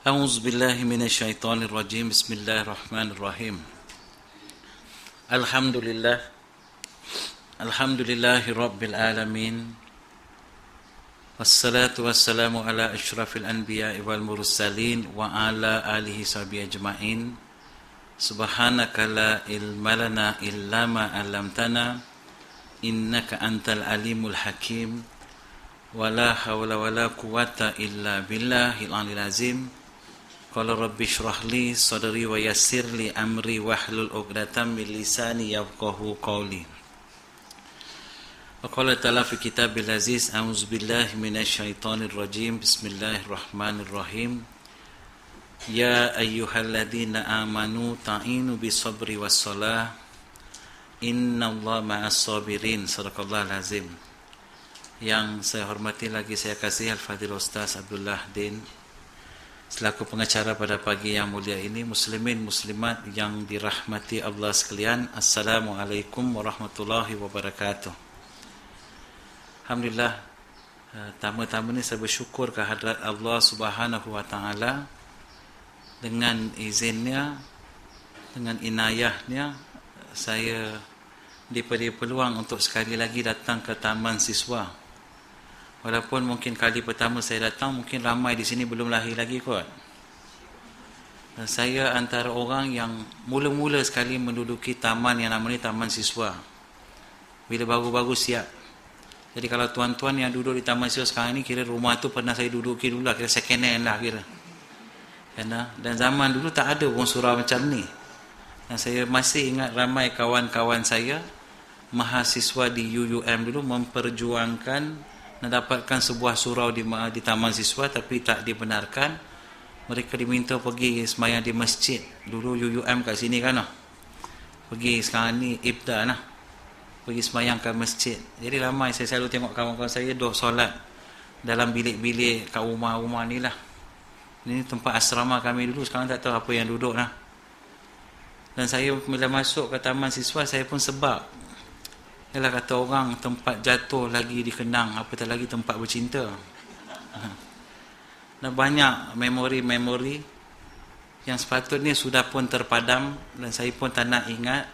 أعوذ بالله من الشيطان الرجيم بسم الله الرحمن الرحيم الحمد لله رب العالمين والصلاة والسلام على أشرف الأنبياء والمرسلين وعلى آله وصحبه أجمعين سبحانك لا علم لنا إلا ما علمتنا إنك أنت العليم الحكيم ولا حول ولا قوة إلا بالله العلي العظيم Qala rabbi shrah li sadri wa yassir li amri wahlul 'uqdatam min lisani yafqahu qawli. Wa qala ta'ala fi kitabil aziz a'udzu billahi minasy syaithanir rajim bismillahirrahmanirrahim. Ya ayyuhalladzina amanu ta'inu bis sabri was shalah innallaha ma'as sabirin. Sadaqallahul azim. Yang saya hormati lagi saya kasih Al-Fadhil Ustaz Abdullah Din selaku pengacara pada pagi yang mulia ini, muslimin muslimat yang dirahmati Allah sekalian, Assalamualaikum warahmatullahi wabarakatuh. Alhamdulillah, tama-tama ni saya bersyukur kehadrat Allah Subhanahu wa taala dengan izinnya, dengan inayahnya saya diberi peluang untuk sekali lagi datang ke Taman Siswa. Walaupun mungkin kali pertama saya datang, mungkin ramai di sini belum lahir lagi kot. Dan saya antara orang yang mula-mula sekali menduduki taman yang namanya Taman Siswa. Bila baru-baru siap. Jadi kalau tuan-tuan yang duduk di Taman Siswa sekarang ni, kira rumah tu pernah saya duduki dulu lah, kira second hand lah kira. Dan zaman dulu tak ada pun surau macam ni. Dan saya masih ingat ramai kawan-kawan saya, mahasiswa di UUM dulu memperjuangkan mendapatkan sebuah surau di Taman Siswa, tapi tak dibenarkan. Mereka diminta pergi semayang di masjid. Dulu UUM kat sini kan. Pergi sekarang ni Ibda lah. Pergi semayang ke masjid. Jadi ramai saya selalu tengok kawan-kawan saya duduk solat dalam bilik-bilik kat rumah-rumah ni lah. Ini tempat asrama kami dulu. Sekarang tak tahu apa yang duduk lah. Dan saya bila masuk ke Taman Siswa, saya pun sebab ialah kata orang, tempat jatuh lagi dikenang, apatah lagi tempat bercinta. Dan banyak memori-memori yang sepatutnya sudah pun terpadam dan saya pun tak nak ingat,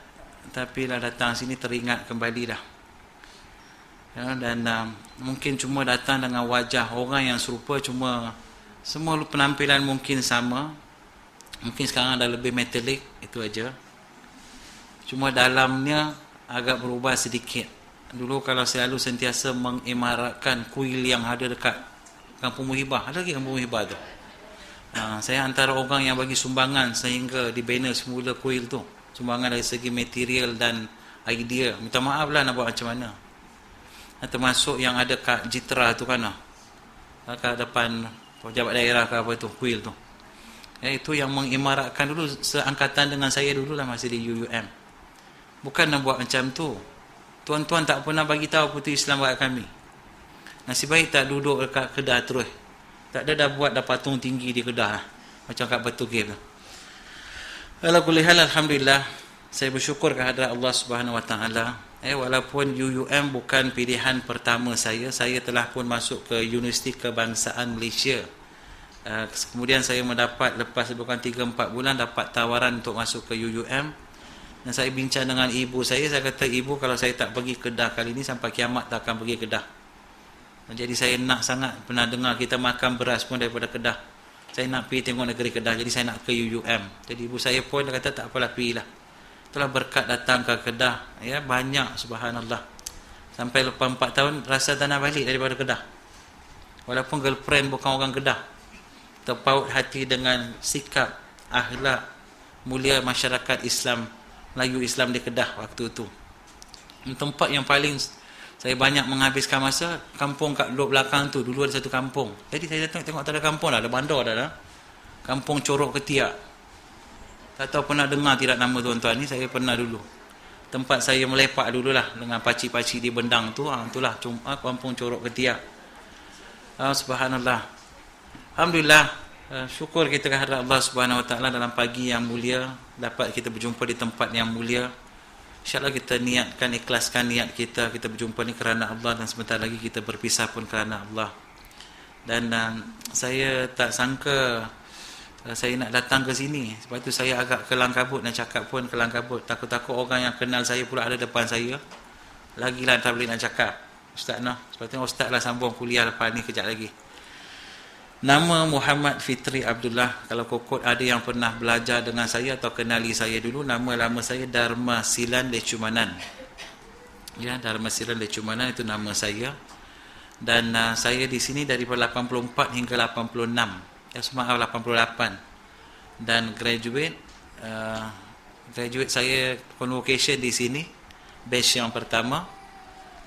tapi lah datang sini teringat kembali dah. Dan mungkin cuma datang dengan wajah orang yang serupa, cuma semua penampilan mungkin sama. Mungkin sekarang dah lebih metalik, itu aja. Cuma dalamnya agak berubah sedikit. Dulu kalau selalu sentiasa mengimaratkan kuil yang ada dekat Kampung Muhibah. Ada lagi Kampung Muhibah tu. Saya antara orang yang bagi sumbangan sehingga dibina semula kuil tu. Sumbangan dari segi material dan idea. Minta maaf lah nak buat macam mana. Termasuk yang ada kat Jitra tu kan. Kat depan pejabat daerah ke apa tu, kuil tu. Itu yang mengimaratkan dulu, seangkatan dengan saya dulu lah masih di UUM. Bukan nak buat macam tu. Tuan-tuan tak pernah bagi tahu putih Islam kat kami. Nasib baik tak duduk dekat Kedah terus. Tak ada dah buat dah patung tinggi di Kedah lah. Macam kat Batu Game lah. Alhamdulillah, alhamdulillah. Saya bersyukur kehadrat Allah Subhanahu wa taala. Walaupun UUM bukan pilihan pertama saya telah pun masuk ke Universiti Kebangsaan Malaysia. Kemudian saya mendapat, lepas lebih kurang 3-4 bulan, dapat tawaran untuk masuk ke UUM. Dan saya bincang dengan ibu saya kata, ibu, kalau saya tak pergi Kedah kali ni, sampai kiamat tak akan pergi Kedah. Jadi saya nak sangat, pernah dengar kita makan beras pun daripada Kedah. Saya nak pergi tengok negeri Kedah, jadi saya nak ke UUM. Jadi ibu saya pun dia kata, tak apalah, pergilah. Itulah berkat datang ke Kedah. Ya, banyak, subhanallah. Sampai lepas 4 tahun, rasa tak nak balik daripada Kedah. Walaupun girlfriend bukan orang Kedah. Terpaut hati dengan sikap, akhlak mulia masyarakat Islam, Melayu Islam di Kedah waktu itu. Tempat yang paling saya banyak menghabiskan masa, kampung kat belakang tu. Dulu ada satu kampung. Jadi saya datang tengok tak ada kampung dah, ada bandar dah. Kampung Corok Ketiak. Tak tahu pernah dengar tidak nama tuan-tuan ni, saya pernah dulu. Tempat saya melepak dululah dengan pakcik-pakcik di Bendang tu. Itulah kampung Corok Ketiak. Subhanallah. Alhamdulillah. Syukur kita kehadrat Allah Subhanahu wa taala dalam pagi yang mulia, dapat kita berjumpa di tempat yang mulia. InsyaAllah kita niatkan, ikhlaskan niat kita berjumpa ni kerana Allah, dan sebentar lagi kita berpisah pun kerana Allah. Dan saya tak sangka Kalau saya nak datang ke sini, sebab tu saya agak kelang kabut nak cakap pun kelang kabut. Takut-takut orang yang kenal saya pula ada depan saya. Lagilah tak boleh nak cakap. Ustaz noh. Sebab tu ustaz lah sambung kuliah lepas ni kejap lagi. Nama Muhammad Fitri Abdullah. Kalau kokot ada yang pernah belajar dengan saya atau kenali saya dulu, nama lama saya Dharma Silan Lecumanan. Ya, Dharma Silan Lecumanan itu nama saya. Dan saya di sini daripada 84 hingga 86. Maaf 88. Dan graduate saya convocation di sini, batch yang pertama.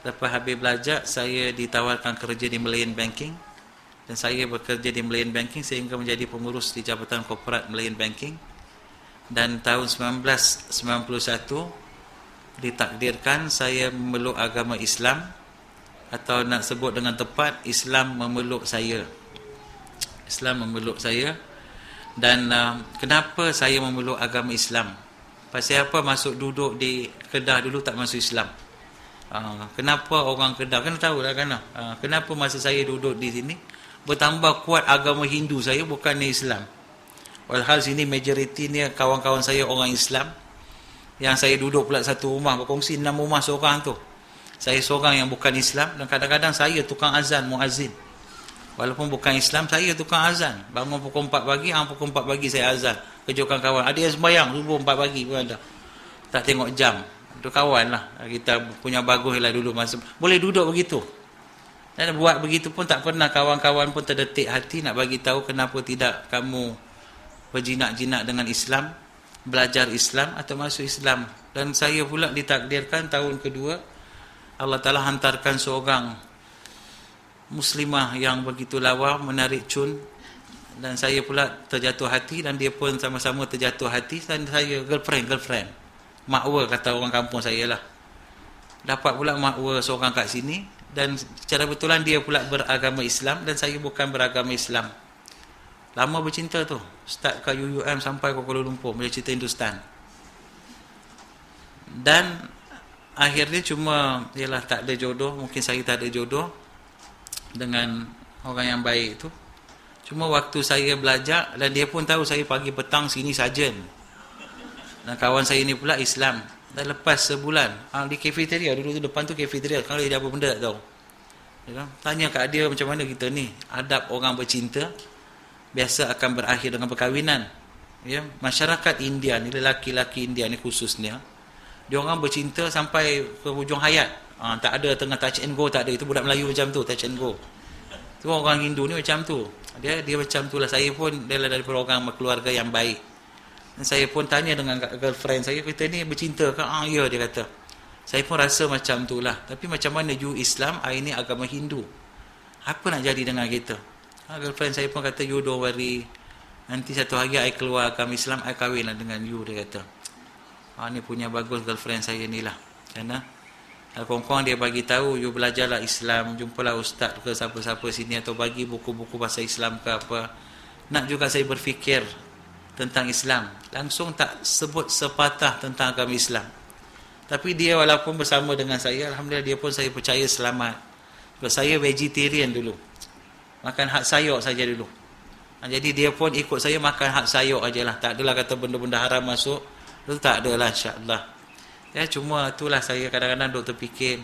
Lepas habis belajar, saya ditawarkan kerja di Malayan Banking. Dan saya bekerja di Malayan Banking sehingga menjadi pengurus di Jabatan Korporat Malayan Banking. Dan tahun 1991 ditakdirkan saya memeluk agama Islam, atau nak sebut dengan tepat, Islam memeluk saya. Islam memeluk saya. Dan kenapa saya memeluk agama Islam? Pasal apa masuk duduk di Kedah dulu tak masuk Islam? Kenapa orang Kedah, kan tahu lah kan? Kenapa masa saya duduk di sini bertambah kuat agama Hindu saya, bukannya Islam. Walhal sini majoriti ni kawan-kawan saya orang Islam. Yang saya duduk pula satu rumah, berkongsi 6 rumah seorang tu. Saya seorang yang bukan Islam, dan kadang-kadang saya tukang azan, muazzin. Walaupun bukan Islam, saya tukang azan. Bangun pukul 4 pagi, pukul 4 pagi saya azan. Kejutkan kawan. Ada yang sembahyang subuh 4 pagi pun ada. Tak tengok jam. Itu kawan lah. Kita punya bagus lah dulu masa. Boleh duduk begitu. Dan buat begitu pun tak pernah kawan-kawan pun terdetik hati nak bagi tahu kenapa tidak kamu berjinak-jinak dengan Islam, belajar Islam atau masuk Islam. Dan saya pula ditakdirkan tahun kedua Allah Ta'ala hantarkan seorang muslimah yang begitu lawa, menarik cun, dan saya pula terjatuh hati, dan dia pun sama-sama terjatuh hati. Dan saya girlfriend makwa kata orang kampung saya lah. Dapat pula makwa seorang kat sini. Dan secara betulan dia pula beragama Islam dan saya bukan beragama Islam. Lama bercinta tu. Start ke UUM sampai ke Kuala Lumpur, boleh cerita Hindustan. Dan akhirnya cuma ialah tak ada jodoh. Mungkin saya tak ada jodoh dengan orang yang baik tu. Cuma waktu saya belajar, dan dia pun tahu saya pagi petang sini sarjan. Dan kawan saya ni pula Islam. Dan lepas sebulan di kafeteria, dulu tu depan tu kafeteria, kalau dia ada apa benda tak tahu. Tanya kat dia macam mana kita ni, adab orang bercinta biasa akan berakhir dengan perkahwinan. Ya, masyarakat India ni, lelaki-lelaki India ni khususnya, dia orang bercinta sampai ke hujung hayat. Tak ada tengah touch and go, tak ada. Itu budak Melayu macam tu, touch and go. Tu orang Hindu ni macam tu. Dia macam tu lah. Saya pun dia lah daripada orang keluarga yang baik. Dan saya pun tanya dengan girlfriend saya, kita ni bercinta ke? Ya, dia kata. Saya pun rasa macam tu lah. Tapi macam mana you Islam, ini agama Hindu, apa nak jadi dengan kita? Girlfriend saya pun kata, you don't worry, nanti satu hari I keluar agama Islam, I kahwin lah dengan you, dia kata. Ni punya bagus girlfriend saya ni lah. Kerana Kongkong dia bagi tahu, you belajarlah Islam, jumpalah ustaz ke siapa-siapa sini, atau bagi buku-buku bahasa Islam ke apa. Nak juga saya berfikir tentang Islam. Langsung tak sebut sepatah tentang agama Islam. Tapi dia walaupun bersama dengan saya, alhamdulillah dia pun saya percaya selamat. Sebab saya vegetarian dulu. Makan hak sayur saja dulu. Jadi dia pun ikut saya makan hak sayur ajalah. Tak adalah kata benda-benda haram masuk. Itu tak adalah, insya-Allah. Ya, cuma itulah saya kadang-kadang duk terfikir,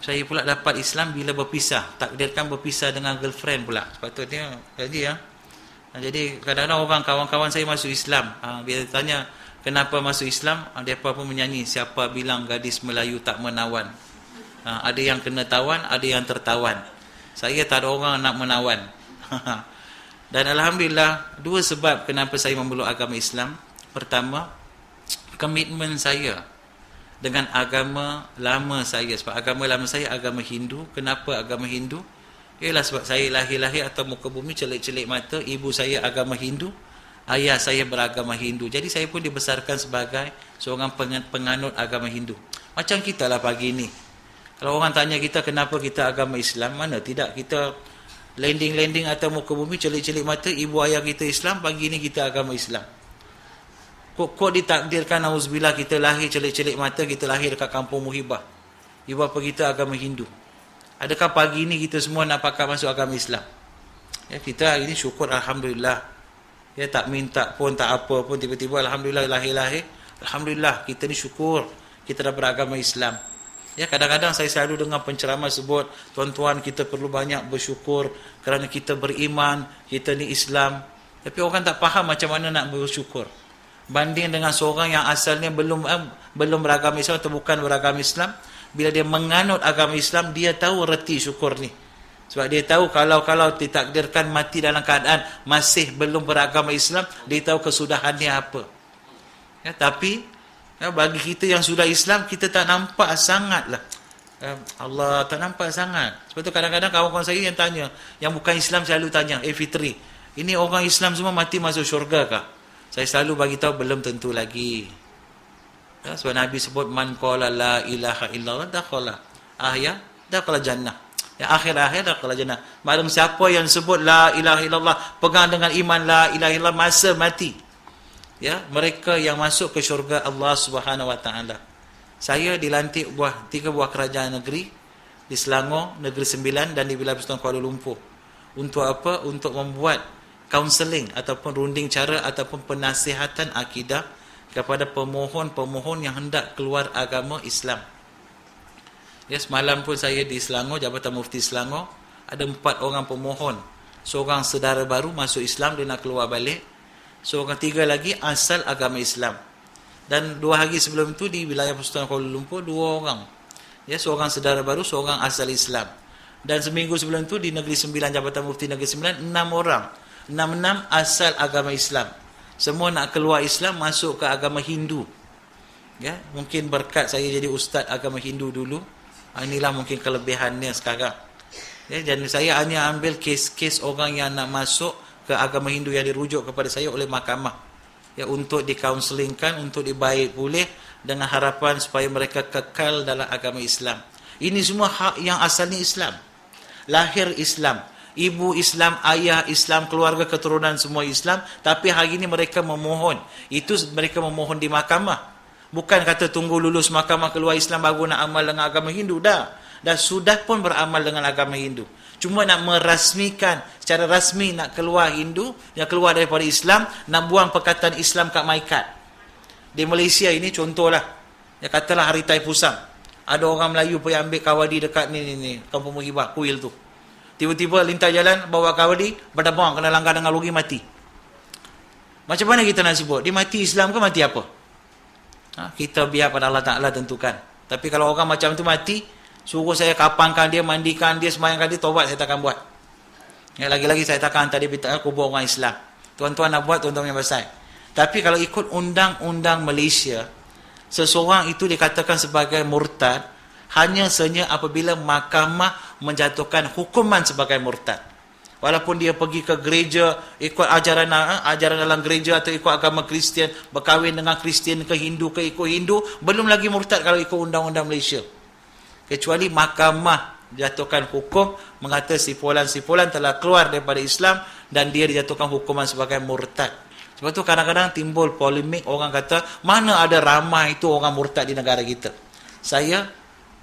saya pula dapat Islam bila berpisah. Takdirkan berpisah dengan girlfriend pula. Sepatutnya jadi jadi kadang-kadang orang kawan-kawan saya masuk Islam. Bila tanya kenapa masuk Islam, mereka pun menyanyi, siapa bilang gadis Melayu tak menawan. Ada yang kena tawan, ada yang tertawan. Saya tak ada orang nak menawan. Dan alhamdulillah, dua sebab kenapa saya memeluk agama Islam. Pertama, komitmen saya dengan agama lama saya. Sebab agama lama saya agama Hindu. Kenapa agama Hindu? Ialah sebab saya lahir-lahir atau muka bumi celik-celik mata, ibu saya agama Hindu, ayah saya beragama Hindu. Jadi saya pun dibesarkan sebagai seorang penganut agama Hindu. Macam kita lah pagi ni. Kalau orang tanya kita kenapa kita agama Islam, mana tidak kita landing-landing atau muka bumi celik-celik mata, ibu ayah kita Islam, pagi ni kita agama Islam. Kok ditakdirkan auzubillah kita lahir celik-celik mata, kita lahir dekat kampung Muhibah. Ibu bapa kita agama Hindu. Adakah pagi ni kita semua nak pakai masuk agama Islam? Ya, kita hari ini syukur alhamdulillah. Ya, tak minta pun, tak apa pun, tiba-tiba alhamdulillah lahir-lahir, alhamdulillah kita ni syukur kita dah beragama Islam. Ya, kadang-kadang saya selalu dengar penceramah sebut, tuan-tuan kita perlu banyak bersyukur kerana kita beriman, kita ni Islam. Tapi orang tak faham macam mana nak bersyukur. Banding dengan seorang yang asalnya belum beragama Islam atau bukan beragama Islam, bila dia menganut agama Islam, dia tahu reti syukur ni. Sebab dia tahu kalau ditakdirkan mati dalam keadaan masih belum beragama Islam, dia tahu kesudahannya apa. Ya, tapi ya, bagi kita yang sudah Islam, kita tak nampak sangatlah. Allah tak nampak sangat. Sebab tu kadang-kadang kawan-kawan saya yang tanya, yang bukan Islam selalu tanya, Fitri, ini orang Islam semua mati masuk syurga kah? Saya selalu bagi tahu belum tentu lagi. Ya, sebab Nabi sebut man qala la ilaha illallah dakhala dakhala jannah. Ya, akhir-akhir dakhala jannah. Maklum siapa yang sebut la ilaha illallah, pegang dengan iman la ilaha illallah masa mati, ya, mereka yang masuk ke syurga Allah Subhanahu wa taala. Saya dilantik 3 buah kerajaan negeri di Selangor, Negeri Sembilan dan di wilayah Persatuan Kuala Lumpur. Untuk apa? Untuk membuat kaunseling ataupun runding cara ataupun penasihatan akidah kepada pemohon-pemohon yang hendak keluar agama Islam. Ya, semalam pun saya di Selangor, Jabatan Mufti Selangor, ada 4 orang pemohon. Seorang saudara baru masuk Islam, dia nak keluar balik. Seorang 3 lagi asal agama Islam. Dan 2 hari sebelum itu di wilayah Persatuan Kuala Lumpur 2 orang. Ya, seorang saudara baru, seorang asal Islam. Dan seminggu sebelum itu di Negeri Sembilan, Jabatan Mufti Negeri Sembilan, 6 orang. 6 asal agama Islam. Semua nak keluar Islam, masuk ke agama Hindu. Ya, mungkin berkat saya jadi ustaz agama Hindu dulu. Inilah mungkin kelebihannya sekarang. Ya, dan saya hanya ambil kes-kes orang yang nak masuk ke agama Hindu yang dirujuk kepada saya oleh mahkamah. Ya, untuk dikaunselingkan, untuk dibaik pulih dengan harapan supaya mereka kekal dalam agama Islam. Ini semua hak yang asalnya Islam. Lahir Islam, ibu Islam, ayah Islam, keluarga keturunan semua Islam, tapi hari ini mereka memohon. Itu mereka memohon di mahkamah. Bukan kata tunggu lulus mahkamah keluar Islam baru nak amal dengan agama Hindu. Dah sudah pun beramal dengan agama Hindu. Cuma nak merasmikan secara rasmi nak keluar Hindu, yang keluar daripada Islam, nak buang perkataan Islam kat MyKad. Di Malaysia ini contohlah, ya katalah Hari Taipusam, ada orang Melayu pergi ambil kawadi dekat ni Kampung Muhibah, kuil tu. Tiba-tiba lintas jalan bawa kawadi, berdabang kena langgar dengan lori, mati. Macam mana kita nak sebut? Dia mati Islam ke mati apa? Kita biar pada Allah Ta'ala tentukan. Tapi kalau orang macam tu mati, suruh saya kapangkan dia, mandikan dia, sembahyangkan dia, taubat saya takkan buat. Ya, lagi-lagi saya takkan hantar dia pergi kubur orang Islam. Tuan-tuan nak buat, tuan-tuan yang pasal. Tapi kalau ikut undang-undang Malaysia, seseorang itu dikatakan sebagai murtad hanya sahaja apabila mahkamah menjatuhkan hukuman sebagai murtad. Walaupun dia pergi ke gereja, ikut ajaran dalam gereja atau ikut agama Kristian, berkahwin dengan Kristian ke Hindu ke ikut Hindu, belum lagi murtad kalau ikut undang-undang Malaysia. Kecuali mahkamah jatuhkan hukum mengata si fulan telah keluar daripada Islam dan dia dijatuhkan hukuman sebagai murtad. Sebab tu kadang-kadang timbul polemik, orang kata mana ada ramai itu orang murtad di negara kita. Saya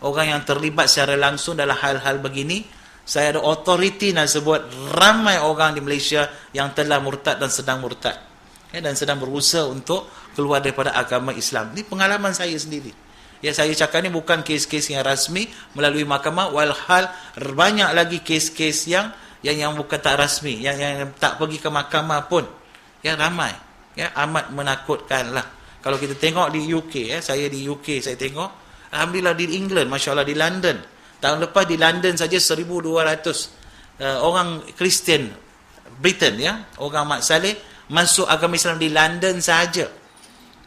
orang yang terlibat secara langsung dalam hal-hal begini, saya ada authority nak sebut ramai orang di Malaysia yang telah murtad dan sedang murtad, ya, dan sedang berusaha untuk keluar daripada agama Islam. Ini pengalaman saya sendiri. Ya, saya cakap ni bukan kes-kes yang rasmi melalui mahkamah, walhal banyak lagi kes-kes yang bukan tak rasmi, yang tak pergi ke mahkamah pun. Ya, ramai. Ya, amat menakutkanlah. Kalau kita tengok di UK, ya, saya di UK saya tengok, alhamdulillah di England, masya-Allah di London. Tahun lepas di London saja 1,200 orang Kristian Britain, ya, orang Mat Saleh masuk agama Islam di London saja.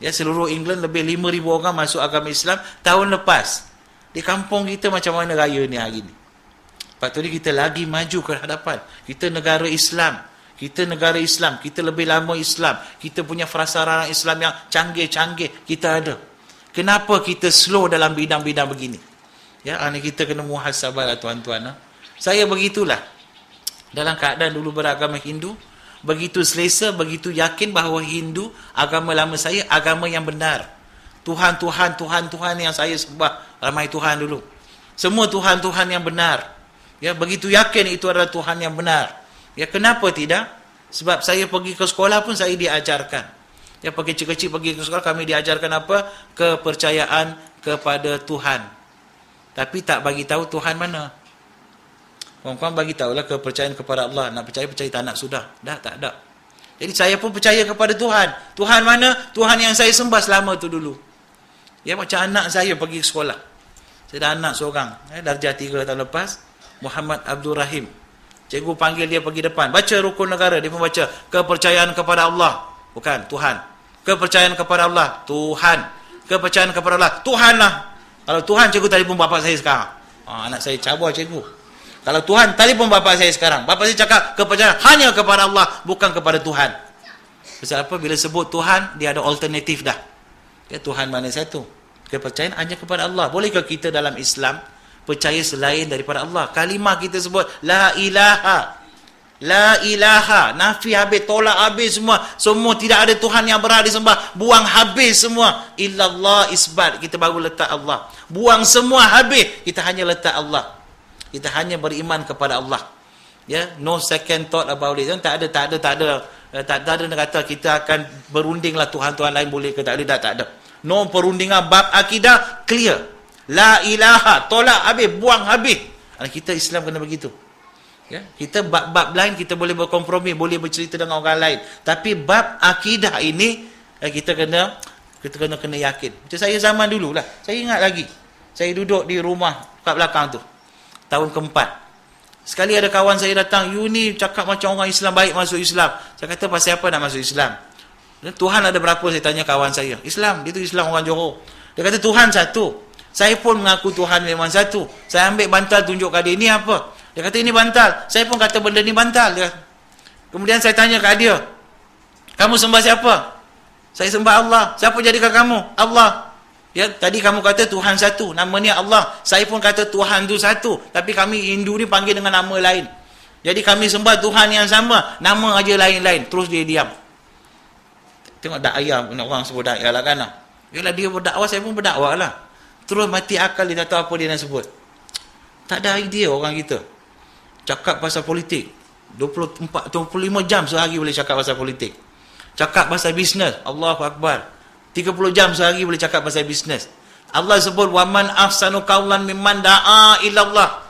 Ya, seluruh England lebih 5,000 orang masuk agama Islam tahun lepas. Di kampung kita macam mana raya ni hari ni? Lepas ni kita lagi maju ke hadapan. Kita negara Islam. Kita lebih lama Islam. Kita punya prasarana Islam yang canggih-canggih kita ada. Kenapa kita slow dalam bidang-bidang begini? Ya, ini kita kena muhasabahlah tuan-tuan. Saya begitulah. Dalam keadaan dulu beragama Hindu, begitu selesa, begitu yakin bahawa Hindu, agama lama saya, agama yang benar. Tuhan yang saya sembah, ramai Tuhan dulu. Semua Tuhan yang benar. Ya, begitu yakin itu adalah Tuhan yang benar. Ya, kenapa tidak? Sebab saya pergi ke sekolah pun saya diajarkan. Ya, pergi kecil-kecil pergi ke sekolah, kami diajarkan apa? Kepercayaan kepada Tuhan. Tapi tak bagi tahu Tuhan mana. Kawan-kawan bagi tahulah kepercayaan kepada Allah. Nak percaya, tak nak sudah. Dah, tak ada. Jadi saya pun percaya kepada Tuhan. Tuhan mana? Tuhan yang saya sembah selama tu dulu. Ya, macam anak saya pergi ke sekolah. Saya dah anak seorang. Darjah 3 tahun lepas. Muhammad Abdul Rahim. Cikgu panggil dia pergi depan. Baca rukun negara. Dia pun baca. Kepercayaan kepada Allah. Bukan, Tuhan. Kepercayaan kepada Allah. Tuhan. Kepercayaan kepada Allah. Tuhan lah. Kalau Tuhan, cikgu telefon bapa saya sekarang. Anak saya cabar cikgu. Kalau Tuhan, telefon bapa saya sekarang. Bapa saya cakap, kepercayaan hanya kepada Allah. Bukan kepada Tuhan. Sebab apa? Bila sebut Tuhan, dia ada alternatif dah. Ya, Tuhan mana satu? Kepercayaan hanya kepada Allah. Bolehkah kita dalam Islam percaya selain daripada Allah? Kalimah kita sebut la ilaha, la ilaha, nafi habis, tolak habis semua. Semua tidak ada Tuhan yang berhak disembah, buang habis semua. Illallah isbat, kita baru letak Allah. Buang semua habis, kita hanya letak Allah. Kita hanya beriman kepada Allah. Ya, no second thought about it. Tak ada nak kata kita akan berundinglah Tuhan-Tuhan lain boleh ke tak ada, tak ada. No perundingan bab akidah clear. La ilaha, tolak habis, buang habis. Kita Islam kena begitu. Ya, kita bab-bab lain kita boleh berkompromi, boleh bercerita dengan orang lain. Tapi bab akidah ini kita kena yakin. Macam saya zaman dululah. Saya ingat lagi. Saya duduk di rumah kat belakang tu. Tahun keempat. Sekali ada kawan saya datang, "You ni cakap macam orang Islam baik masuk Islam." Saya kata, "Pasal apa nak masuk Islam?" "Tuhan ada berapa?" Saya tanya kawan saya. "Islam." Dia tu Islam orang Johor. Dia kata, "Tuhan satu." Saya pun mengaku Tuhan memang satu. Saya ambil bantal tunjuk kat dia, "Ini apa?" Dia kata, "Ini bantal." Saya pun kata benda ni bantal. Kemudian saya tanya kat dia, "Kamu sembah siapa?" "Saya sembah Allah." "Siapa jadikan kamu?" "Allah." "Ya, tadi kamu kata Tuhan satu, namanya Allah." "Saya pun kata Tuhan tu satu, tapi kami Hindu ni panggil dengan nama lain. Jadi kami sembah Tuhan yang sama, nama aja lain-lain." Terus dia diam. Tengok dakwah, orang sebut dakwah lah kan. Yalah, dia berdakwah, saya pun berdakwah lah. Terus mati akal, dia tak tahu apa dia nak sebut. Tak ada idea orang kita. Cakap pasal politik. 25 jam sehari boleh cakap pasal politik. Cakap pasal bisnes. Allahu Akbar. 30 jam sehari boleh cakap pasal bisnes. Allah sebut, "Waman ahsanu qawlan mimman da'a ilallah."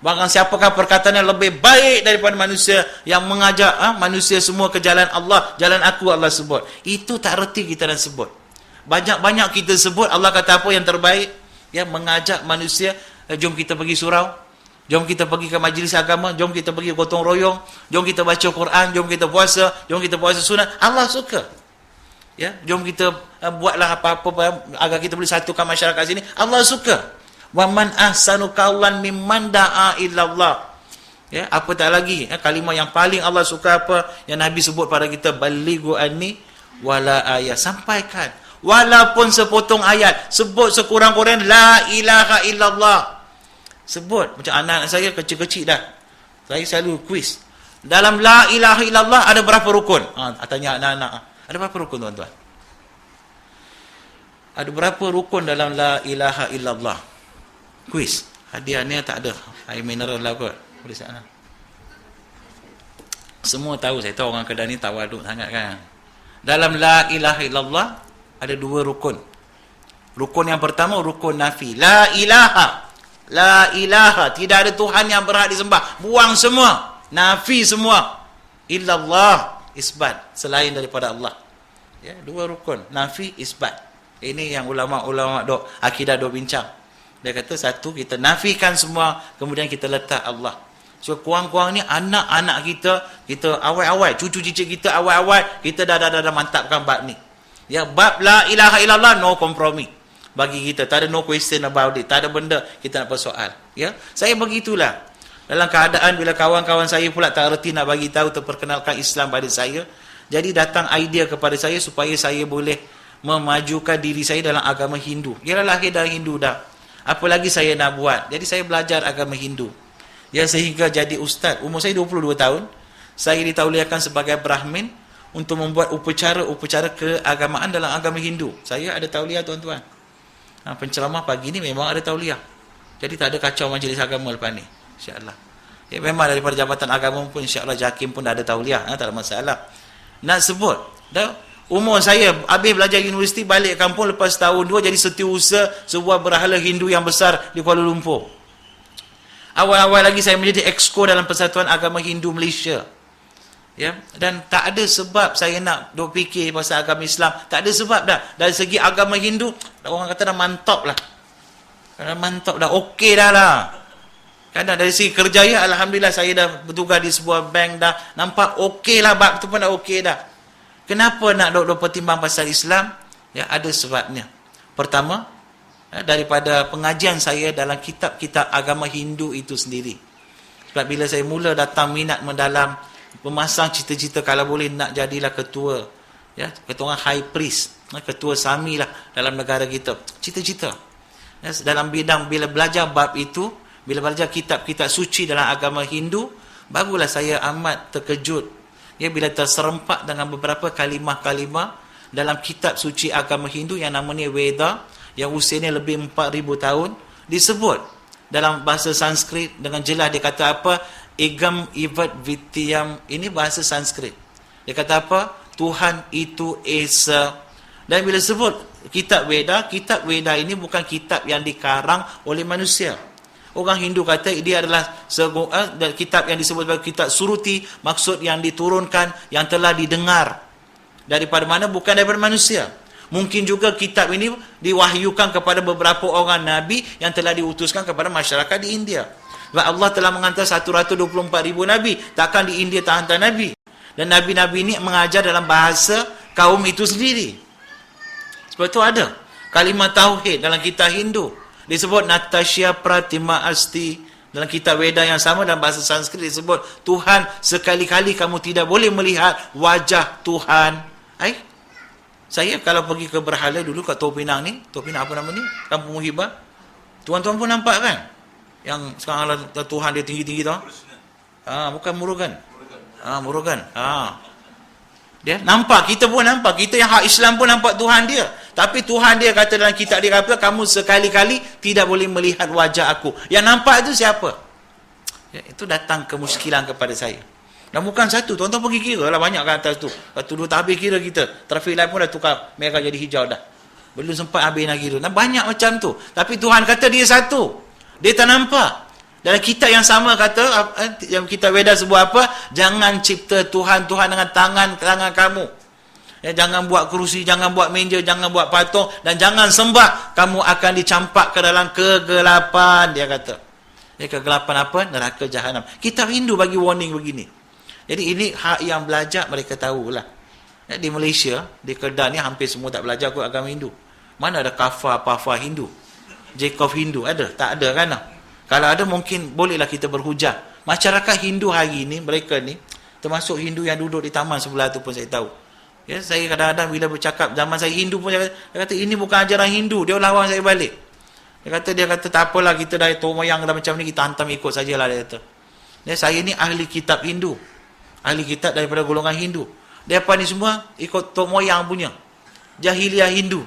Barang siapakah perkataan yang lebih baik daripada manusia yang mengajak manusia semua ke jalan Allah, jalan aku, Allah sebut. Itu tak reti kita nak sebut. Banyak-banyak kita sebut, Allah kata apa yang terbaik? Ya, mengajak manusia, jom kita pergi surau, jom kita pergi ke majlis agama, jom kita pergi gotong royong, jom kita baca Quran, jom kita puasa sunat. Allah suka. Ya, jom kita buatlah apa-apa agar kita boleh satukan masyarakat sini. Allah suka. Waman ahsanu qawlan mimman da'a illallah. Ya, apa tak lagi? Kalimah yang paling Allah suka apa? Yang Nabi sebut pada kita, "Balighu anni wala ayat." Sampaikan. Walaupun sepotong ayat. Sebut sekurang-kurang la ilaha illallah. Sebut. Macam anak saya kecil-kecil dah. Saya selalu quiz. Dalam la ilaha illallah ada berapa rukun? Tanya anak-anak. Ada berapa rukun, tuan-tuan? Ada berapa rukun dalam la ilaha illallah? Quiz. Hadiah ni tak ada. Air mineral lah kot. Boleh sana. Semua tahu. Saya tahu orang Kedah ni tawaduk sangat kan. Dalam la ilaha illallah ada 2 rukun. Rukun yang pertama, rukun nafi. La ilaha. La ilaha. Tidak ada Tuhan yang berhak disembah. Buang semua. Nafi semua. Illallah. Isbat. Selain daripada Allah. Ya, 2 rukun. Nafi, isbat. Ini yang ulama-ulama akidah bincang. Dia kata, satu, kita nafikan semua. Kemudian kita letak Allah. So, kurang-kurang ni anak-anak kita awal-awal. Cucu cicit kita awal-awal. Kita dah mantapkan bab ni. Ya, bab la ilaha illallah, no kompromi bagi kita. Tak ada no question about it. Tak ada benda kita nak persoal. Ya, saya begitulah. Dalam keadaan bila kawan-kawan saya pula tak reti nak bagi tahu, terperkenalkan Islam pada saya. Jadi datang idea kepada saya supaya saya boleh memajukan diri saya dalam agama Hindu. Dia lahir dari Hindu dah. Apa lagi saya nak buat? Jadi saya belajar agama Hindu. Ya, sehingga jadi ustaz. Umur saya 22 tahun. Saya ditauliahkan sebagai Brahmin untuk membuat upacara keagamaan dalam agama Hindu. Saya ada tauliah, tuan-tuan. Penceramah pagi ni memang ada tauliah. Jadi tak ada kacau majlis agama lepas ni, insya-Allah. Ya, memang daripada Jabatan Agama pun insya-Allah JAKIM pun dah ada tauliah, tak ada masalah. Nak sebut, dah umur saya habis belajar universiti, balik kampung lepas tahun 2 jadi setiausaha sebuah berhala Hindu yang besar di Kuala Lumpur. Awal-awal lagi saya menjadi exco dalam Persatuan Agama Hindu Malaysia. Ya, dan tak ada sebab saya nak duk fikir pasal agama Islam, tak ada sebab dah. Dari segi agama Hindu, orang kata dah mantap lah. Dah mantap dah, okey dah lah. Kadang dari segi kerjaya, alhamdulillah saya dah bertugas di sebuah bank dah, nampak okey lah, bab tu pun dah okey dah. Kenapa nak duk pertimbang pasal Islam? Ya, ada sebabnya. Pertama, daripada pengajian saya dalam kitab-kitab agama Hindu itu sendiri. Sebab bila saya mula datang minat mendalam, memasang cita-cita kalau boleh nak jadilah ketua, ya, ketua high priest, ketua Sami lah dalam negara kita, cita-cita. Ya, dalam bidang bila belajar bab itu, bila belajar kitab-kitab suci dalam agama Hindu, barulah saya amat terkejut, ya, bila terserempak dengan beberapa kalimah-kalimah dalam kitab suci agama Hindu yang namanya Veda, yang usianya lebih 4,000 tahun, disebut dalam bahasa Sanskrit dengan jelas. Dia kata apa? Egam ivat vityam. Ini bahasa Sanskrit. Dia kata apa? Tuhan itu Esa. Dan bila sebut kitab Veda ini bukan kitab yang dikarang oleh manusia. Orang Hindu kata dia adalah kitab yang disebut sebagai kitab Suruti, maksud yang diturunkan, yang telah didengar. Daripada mana? Bukan daripada manusia. Mungkin juga kitab ini diwahyukan kepada beberapa orang Nabi yang telah diutuskan kepada masyarakat di India. Sebab Allah telah menghantar 124,000 Nabi. Takkan di India tak hantar Nabi. Dan Nabi-Nabi ini mengajar dalam bahasa kaum itu sendiri. Sebab itu ada kalimah Tauhid dalam kitab Hindu. Disebut Natasya Pratima Asti. Dalam kitab Veda yang sama dalam bahasa Sanskrit disebut Tuhan, sekali-kali kamu tidak boleh melihat wajah Tuhan. Saya kalau pergi ke berhala dulu kat Tok Pinang ni, Tok Pinang apa nama ni? Kampung Muhibah. Tuan-tuan pun nampak kan? Yang sekarang Tuhan dia tinggi-tinggi tau. Bukan Murugan. Murugan. Dia nampak, kita pun nampak. Kita yang hak Islam pun nampak Tuhan dia. Tapi Tuhan dia kata dalam kitab dia kata, kamu sekali-kali tidak boleh melihat wajah aku. Yang nampak itu siapa? Ya, itu datang kemuskilan kepada saya. Dan bukan satu, tuan-tuan pergi kira lah banyak kat atas tu. Lepas tu tak habis kira kita. Traffic light pun dah tukar merah jadi hijau dah. Belum sempat habis nak kira. Dan banyak macam tu. Tapi Tuhan kata dia satu. Dia tak nampak. Dalam kitab yang sama kata, yang kitab Veda sebut apa? Jangan cipta Tuhan dengan tangan kamu. Ya, jangan buat kerusi, jangan buat meja, jangan buat patung, dan jangan sembah. Kamu akan dicampak ke dalam kegelapan, dia kata. Ya, kegelapan apa? Neraka Jahanam. Kitab Hindu bagi warning begini. Jadi ini hak yang belajar mereka tahulah. Ya, di Malaysia, di Kedah ni hampir semua tak belajar kot agama Hindu. Mana ada Pafa Hindu? Jacob Hindu ada? Tak ada kan? Kalau ada mungkin bolehlah kita berhujah. Masyarakat Hindu hari ni, mereka ni, termasuk Hindu yang duduk di taman sebelah tu pun saya tahu. Ya, saya kadang-kadang bila bercakap zaman saya Hindu pun dia kata ini bukan ajaran Hindu, dia lawan saya balik. Dia kata tak apalah, kita dah tua moyang dah macam ni, kita hantam ikut sajalah, dia kata. Ya, saya ni ahli kitab Hindu. Ahli kitab daripada golongan Hindu. Mereka ni semua ikut tok moyang punya. Jahiliah Hindu.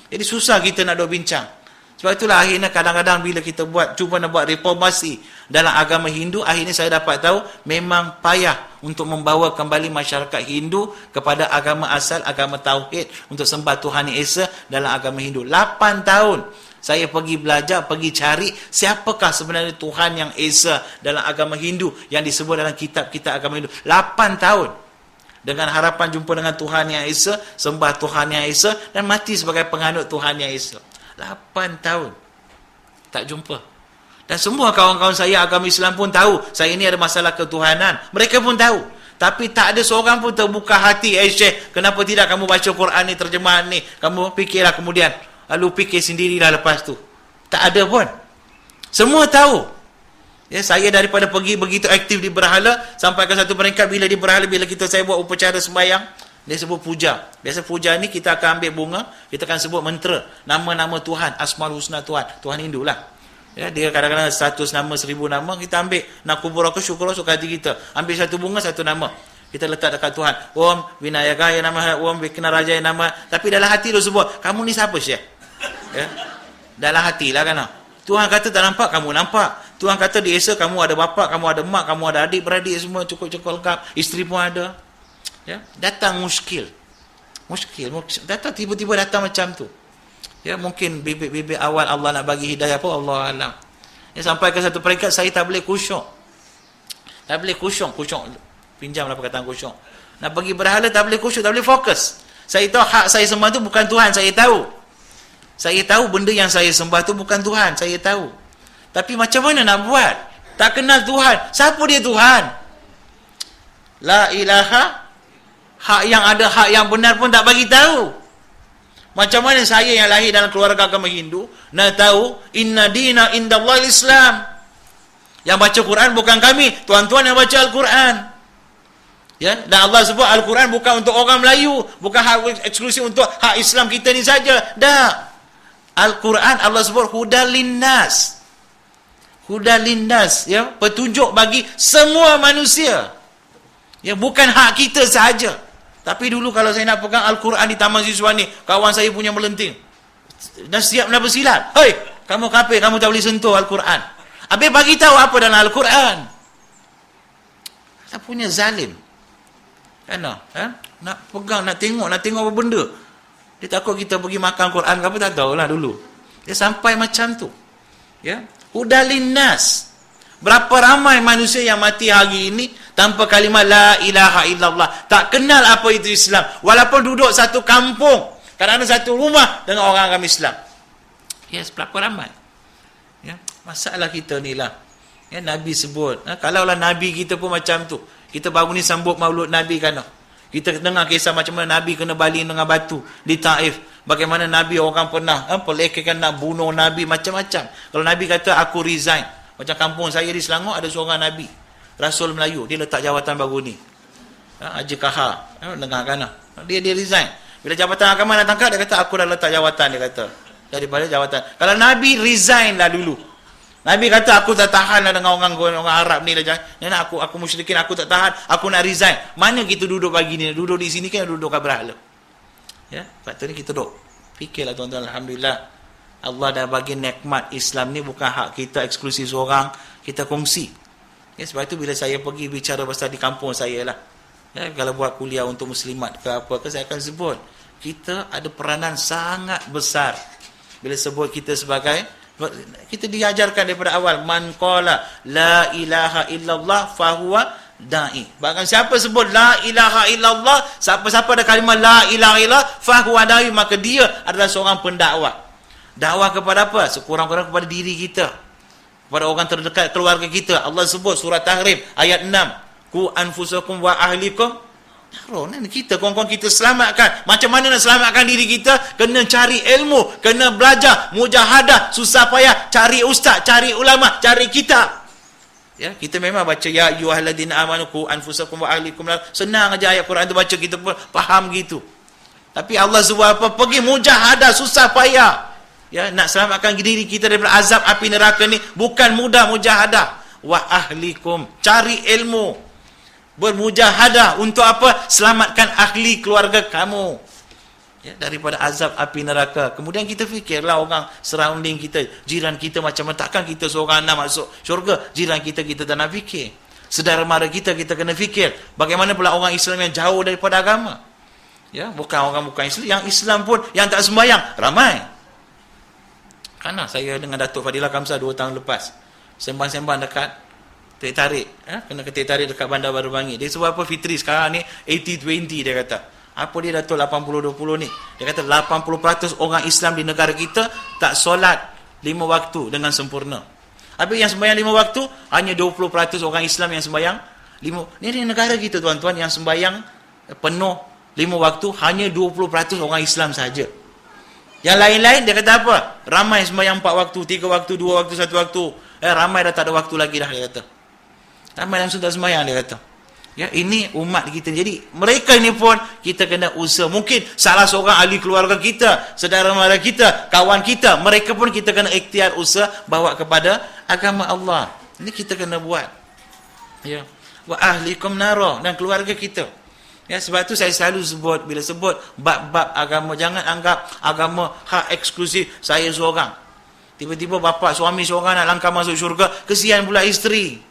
Jadi susah kita nak duk bincang. Sebab itulah akhirnya kadang-kadang bila kita cuba nak buat reformasi dalam agama Hindu, akhirnya saya dapat tahu memang payah untuk membawa kembali masyarakat Hindu kepada agama asal, agama Tauhid, untuk sembah Tuhan Yang Esa dalam agama Hindu. 8 tahun saya pergi belajar, pergi cari siapakah sebenarnya Tuhan Yang Esa dalam agama Hindu yang disebut dalam kitab-kitab agama Hindu. 8 tahun. Dengan harapan jumpa dengan Tuhan Yang Esa, sembah Tuhan Yang Esa, dan mati sebagai penganut Tuhan Yang Esa. 8 tahun. Tak jumpa. Dan semua kawan-kawan saya agama Islam pun tahu, saya ni ada masalah ketuhanan. Mereka pun tahu. Tapi tak ada seorang pun terbuka hati, Syekh, kenapa tidak kamu baca Quran ni, terjemahan ni? Kamu fikirlah kemudian. Lalu fikir sendirilah lepas tu. Tak ada pun. Semua tahu. Ya, saya daripada pergi begitu aktif di berhala, sampai ke satu peringkat bila di berhala, bila saya buat upacara sembahyang, dia sebut puja. Biasa puja ni kita akan ambil bunga, kita akan sebut mentera, nama-nama Tuhan, Asmaul Husna Tuhan Hindu lah. Ya, dia kadang-kadang 100 nama, 1000 nama, kita ambil, nak kuburaka syukur suka hati kita. Ambil satu bunga, satu nama. Kita letak dekat Tuhan. Om Vinayakaya nama, Om Viknarajaya nama. Tapi dalam hati dia sebut, kamu ni siapa Syekh? Ya? Dalam hati lah kan. Tuhan kata tak nampak, kamu nampak. Tuhan kata di Esa kamu ada bapa, kamu ada mak, kamu ada adik-beradik semua cukup-cukup lengkap, isteri pun ada. Ya, datang muskil. Datang tiba-tiba datang macam tu. Ya, mungkin bibit-bibit awal Allah nak bagi hidayah pun Allah alam. Ya, sampai ke satu peringkat saya tak boleh khusyuk. Tak boleh khusyuk. Pinjamlah perkataan khusyuk. Nak bagi berhala tak boleh khusyuk, tak boleh fokus. Saya tahu hak saya sembah tu bukan Tuhan, saya tahu. Saya tahu benda yang saya sembah tu bukan Tuhan, saya tahu. Tapi macam mana nak buat? Tak kenal Tuhan. Siapa dia Tuhan? La ilaha, hak yang ada, hak yang benar pun tak bagi tahu. Macam mana saya yang lahir dalam keluarga agama Hindu nak tahu inna dina indallahi Islam? Yang baca Quran bukan kami, tuan-tuan yang baca Al-Quran. Ya, dan Allah sebut Al-Quran bukan untuk orang Melayu, bukan hak eksklusif untuk hak Islam kita ni saja. Dah. Al-Quran Allah sebut hudal linnas. Ya, petunjuk bagi semua manusia. Ya, bukan hak kita sahaja. Tapi dulu kalau saya nak pegang Al-Quran di Taman Siswa ni, kawan saya punya melenting. Dah siap nak bersilat. Hei, kamu kafir, kamu tak boleh sentuh Al-Quran. Habis bagi tahu apa dalam Al-Quran. Tak punya zalim. Kan? Nak pegang, nak tengok apa benda. Dia takut kita pergi makan Quran ke apa, tak tahulah dulu. Dia sampai macam tu. Ya. Hudalin nas. Berapa ramai manusia yang mati hari ini tanpa kalimah la ilaha illallah, tak kenal apa itu Islam, walaupun duduk satu kampung, kadang-kadang satu rumah dengan orang agama Islam. Yes, berapa ramai. Ya, masalah kita ni lah. Ya, Nabi sebut, kalaulah Nabi kita pun macam tu. Kita baru ni sambut Maulud Nabi kan. Kita dengar kisah macam mana Nabi kena baling dengan batu di Taif. Bagaimana Nabi orang pernah pelekehkan nak bunuh Nabi, macam-macam. Kalau Nabi kata aku resign, macam kampung saya di Selangor ada seorang Nabi, Rasul Melayu, dia letak jawatan baru ni, Haji Kahar, dengar kan, dia resign. Bila jabatan agama nak tangkap, dia kata aku dah letak jawatan, dia kata daripada jawatan. Kalau Nabi resign lah dulu, Nabi kata aku tak tahan lah dengan orang Arab ni lah, aku musyrikin, aku tak tahan, aku nak resign. Mana kita duduk pagi ni, duduk di sini kan duduk kat berhala. Ya, faktor ni kita duduk fikirlah tuan-tuan, alhamdulillah Allah dah bagi nikmat Islam ni bukan hak kita eksklusif seorang, kita kongsi. Ya, sebab itu bila saya pergi bicara pasal di kampung saya lah, ya, kalau buat kuliah untuk muslimat ke apa ke, saya akan sebut kita ada peranan sangat besar. Bila sebut kita sebagai, kita diajarkan daripada awal, man qala la ilaha illallah fahuwa da'i. Bahkan siapa sebut la ilaha illallah, siapa-siapa ada kalimah la ilaha illallah fahuwa da'i, maka dia adalah seorang pendakwah. Dakwah kepada apa? Sekurang-kurang kepada diri kita, kepada orang terdekat keluarga kita. Allah sebut surah Tahrim ayat 6, ku anfusakum wa ahlikum naron. Kita kawan-kawan kita selamatkan. Macam mana nak selamatkan diri kita? Kena cari ilmu, kena belajar, mujahadah, susah payah, cari ustaz, cari ulama, cari kitab. Ya, kita memang baca ya ayyuhalladzina amanu qu anfusakum wa ahlikum nar. Senang aja ayat Quran tu baca, kita pun faham gitu. Tapi Allah sebut apa? Pergi mujahadah, susah payah. Ya, nak selamatkan diri kita daripada azab api neraka ni bukan mudah mujahadah. Wa ahlikum, cari ilmu. Bermujahadah untuk apa? Selamatkan ahli keluarga kamu, ya, daripada azab api neraka. Kemudian kita fikirlah orang surrounding kita, jiran kita macam mana. Takkan kita seorang nak masuk syurga, jiran kita tak nak fikir. Saudara mara kita kena fikir. Bagaimana pula orang Islam yang jauh daripada agama? Ya, bukan Islam, yang Islam pun yang tak sembahyang ramai. Karena saya dengan Datuk Fadilah Kamsah 2 tahun lepas sembang-sembang dekat tarik, kena ke tarik dekat Bandar Baru Bangi. Dia sebab apa Fitri sekarang ni 80-20, dia kata. Apa dia Datuk 80-20 ni? Dia kata 80% orang Islam di negara kita tak solat 5 waktu dengan sempurna. Habis yang sembahyang 5 waktu, hanya 20% orang Islam yang sembahyang 5. Ni negara kita tuan-tuan, yang sembahyang penuh 5 waktu, hanya 20% orang Islam saja. Yang lain-lain dia kata apa? Ramai sembahyang 4 waktu, 3 waktu, 2 waktu, 1 waktu. Ramai dah tak ada waktu lagi dah, dia kata. Ramai langsung tak sembahyang, dia kata. Ya, ini umat kita. Jadi mereka ini pun kita kena usaha. Mungkin salah seorang ahli keluarga kita, saudara mara kita, kawan kita, mereka pun kita kena ikhtiar usaha bawa kepada agama Allah. Ini kita kena buat. Ya. Wa ahlikum nara, dan keluarga kita. Ya, sebab tu saya selalu sebut, bila sebut bab-bab agama, jangan anggap agama hak eksklusif saya seorang. Tiba-tiba bapa suami seorang nak langkah masuk syurga, kesian pula isteri.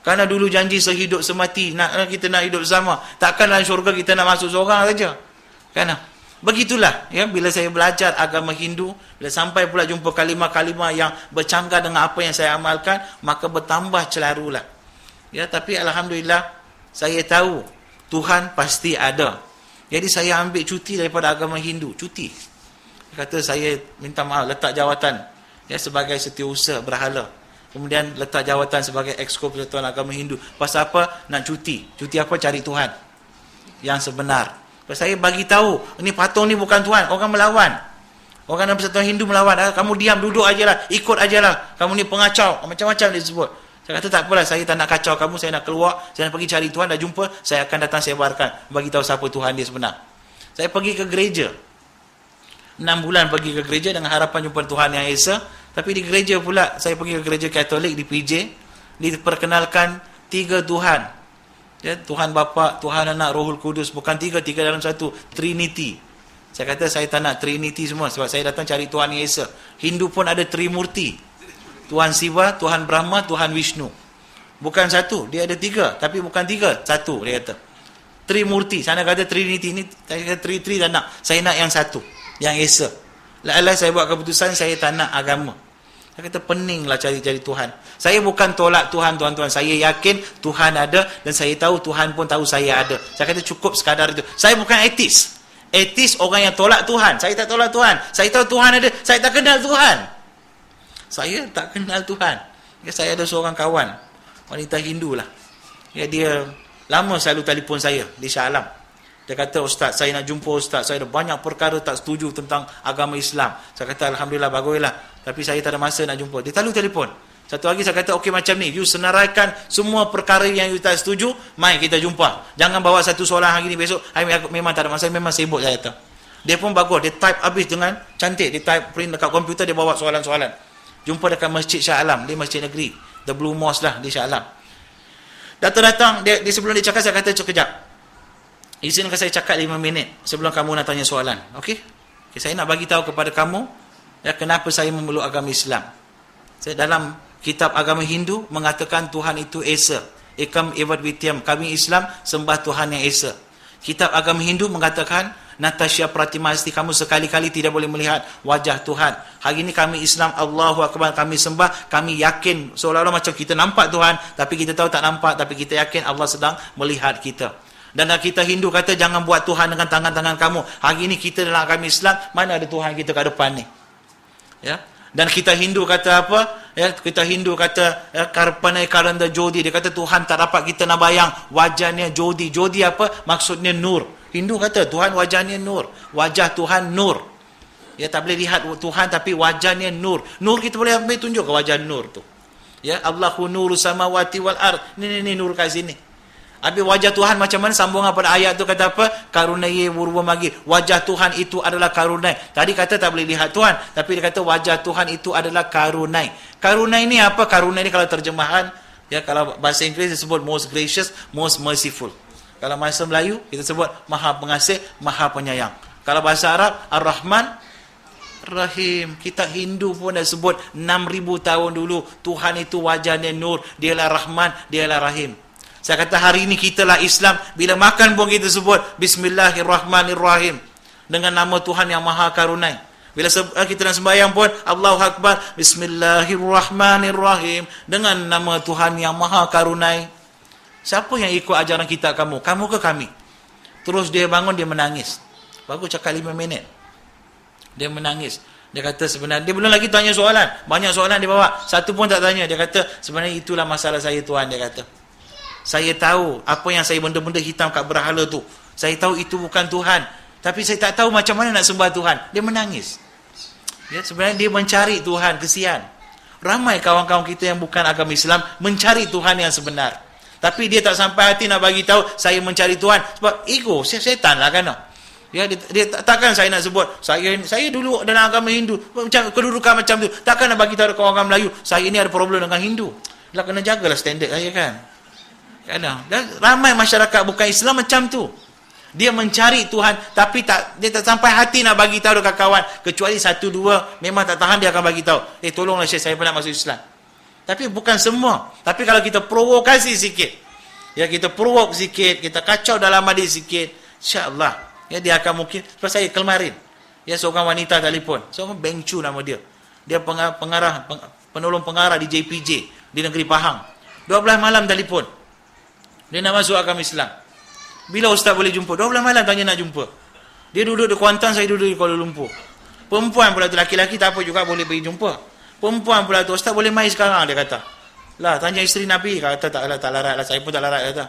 Karena dulu janji sehidup semati, kita nak hidup sama. Takkan dalam syurga kita nak masuk seorang saja. Kan? Begitulah, ya, bila saya belajar agama Hindu, bila sampai pula jumpa kalimah-kalimah yang bercanggah dengan apa yang saya amalkan, maka bertambah celarulah. Ya, tapi alhamdulillah saya tahu Tuhan pasti ada. Jadi saya ambil cuti daripada agama Hindu, cuti. Dia kata saya minta maaf, letak jawatan ya sebagai setiausaha berhala. Kemudian letak jawatan sebagai Exco Persatuan Agama Hindu. Pasal apa? Nak cuti. Cuti apa? Cari Tuhan yang sebenar. Saya bagi tahu, ni patung ni bukan Tuhan, orang melawan. Orang dalam Persatuan Hindu melawan. Kamu diam, duduk ajalah, ikut ajalah. Kamu ni pengacau, macam-macam dia sebut. Saya kata tak apalah, saya tak nak kacau kamu, saya nak keluar, saya nak pergi cari Tuhan, dah jumpa, saya akan datang sebarkan, bagi tahu siapa Tuhan dia sebenar. Saya pergi ke gereja. 6 bulan pergi ke gereja dengan harapan jumpa Tuhan yang Esa. Tapi di gereja pula, saya pergi ke gereja Katolik di PJ, diperkenalkan 3 Tuhan. Ya, Tuhan Bapa, Tuhan Anak, Rohul Kudus, bukan 3 dalam satu, Trinity. Saya kata saya tak nak Trinity semua, sebab saya datang cari Tuhan yang Esa. Hindu pun ada Trimurti. Tuhan Siva, Tuhan Brahma, Tuhan Vishnu. Bukan satu, dia ada 3, tapi bukan 3, satu dia kata. Trimurti, sana kata Trinity, ni saya kata Tri tak nak. Saya nak yang satu, yang Esa. Lalu saya buat keputusan saya tak nak agama. Saya kata peninglah cari-cari Tuhan. Saya bukan tolak Tuhan, tuan-tuan. Saya yakin Tuhan ada dan saya tahu Tuhan pun tahu saya ada. Saya kata cukup sekadar itu. Saya bukan etis. Etis orang yang tolak Tuhan. Saya tak tolak Tuhan. Saya tahu Tuhan ada. Saya tak kenal Tuhan. Saya tak kenal Tuhan. Ya, saya ada seorang kawan, wanita Hindu lah. Ya, dia lama selalu telefon saya di Shah Alam. Dia kata, Ustaz, saya nak jumpa Ustaz. Saya ada banyak perkara tak setuju tentang agama Islam. Saya kata, Alhamdulillah, baguslah. Tapi saya tak ada masa nak jumpa. Dia selalu telefon. Satu lagi saya kata, okey macam ni. You senaraikan semua perkara yang you tak setuju. Mai kita jumpa. Jangan bawa satu soalan hari ni besok. Aku memang tak ada masa. Memang sibuk saya kata. Dia pun bagus. Dia type habis dengan cantik. Dia type print dekat komputer. Dia bawa soalan-soalan. Jumpa dekat Masjid Shah Alam. Dia masjid negeri. The Blue Mosque lah di Shah Alam. Datang-datang. Dia sebelum dia cakap, saya kata, kejap. Izinkan saya cakap 5 minit sebelum kamu nak tanya soalan. Okey? Okay, saya nak bagi tahu kepada kamu ya, kenapa saya memeluk agama Islam. Saya dalam kitab agama Hindu mengatakan Tuhan itu Esa. Ekam Evad Vityam. Kami Islam sembah Tuhan yang Esa. Kitab agama Hindu mengatakan Natasya Pratimasti, kamu sekali-kali tidak boleh melihat wajah Tuhan. Hari ini kami Islam, Allahu Akbar, kami sembah, kami yakin seolah-olah macam kita nampak Tuhan, tapi kita tahu tak nampak, tapi kita yakin Allah sedang melihat kita. Dan kita Hindu kata jangan buat Tuhan dengan tangan-tangan kamu. Hari ini kita dalam agama Islam, mana ada Tuhan kita kat depan ni? Ya. Dan kita Hindu kata apa? Ya, kita Hindu kata ya, Karpanai Karanda Jodi. Dia kata Tuhan tak dapat kita nak bayang wajahnya Jodi. Jodi apa? Maksudnya nur. Hindu kata Tuhan wajahnya nur. Wajah Tuhan nur. Ya, tak boleh lihat Tuhan tapi wajahnya nur. Nur kita boleh ambil tunjuk ke wajah nur tu. Ya, Allahu nuru samawati wal ard. Ni nur kat sini. Habis wajah Tuhan macam mana? Sambungan pada ayat tu kata apa? Karunai wurwa magi. Wajah Tuhan itu adalah karunai. Tadi kata tak boleh lihat Tuhan, tapi dia kata wajah Tuhan itu adalah karunai. Karunai ni apa? Karunai ni kalau terjemahan, ya, kalau bahasa Inggeris disebut most gracious, most merciful. Kalau bahasa Melayu kita sebut maha pengasih, maha penyayang. Kalau bahasa Arab Ar-Rahman Rahim. Kita Hindu pun dah sebut 6,000 tahun dulu Tuhan itu wajahnya nur, dialah Rahman, dialah Rahim. Saya kata hari ini kita lah Islam. Bila makan pun kita sebut Bismillahirrahmanirrahim. Dengan nama Tuhan yang maha karunai. Bila kita nak sembahyang pun Allahu Akbar. Bismillahirrahmanirrahim. Dengan nama Tuhan yang maha karunai. Siapa yang ikut ajaran kita kamu? Kamu ke kami? Terus dia bangun, dia menangis. Bagus cakap 5 minit. Dia menangis. Dia kata sebenarnya, dia belum lagi tanya soalan. Banyak soalan dia bawa. Satu pun tak tanya. Dia kata sebenarnya itulah masalah saya Tuhan. Dia kata. Saya tahu apa yang saya benda-benda hitam kat berhala tu. Saya tahu itu bukan Tuhan. Tapi saya tak tahu macam mana nak sembah Tuhan. Dia menangis. Ya, sebenarnya dia mencari Tuhan. Kesian. Ramai kawan-kawan kita yang bukan agama Islam mencari Tuhan yang sebenar. Tapi dia tak sampai hati nak bagi tahu saya mencari Tuhan. Sebab ego, setan lah kan. Ya, dia takkan saya nak sebut saya dulu dalam agama Hindu macam kedudukan macam tu. Takkan nak bagi tahu ke orang Melayu saya ini ada problem dengan Hindu. Lah kena jagalah standard saya kan. Dan ramai masyarakat bukan Islam macam tu. Dia mencari Tuhan, tapi dia tak sampai hati nak bagi tahu dekat kawan. Kecuali satu dua memang tak tahan, dia akan bagi tahu. Tolonglah Syekh, saya pernah masuk Islam. Tapi bukan semua. Tapi kalau kita provokasi sikit, ya, kita provok sikit, kita kacau dalam hati sikit, insya-Allah, ya, dia akan mungkin. Sebab saya kemarin, ya, seorang wanita telefon, seorang Beng Chu nama dia. Dia penolong pengarah di JPJ di negeri Pahang. 12 malam telefon. Dia nak masuk agama Islam. Bila ustaz boleh jumpa? 12 malam tanya nak jumpa. Dia duduk di Kuantan, saya duduk di Kuala Lumpur. Perempuan pula tu, laki-laki tak apa juga boleh pergi jumpa. Perempuan pula tu, ustaz boleh mai sekarang, dia kata. Lah, tanya isteri Nabi, kata tak larat lah, saya pun tak larat, kata.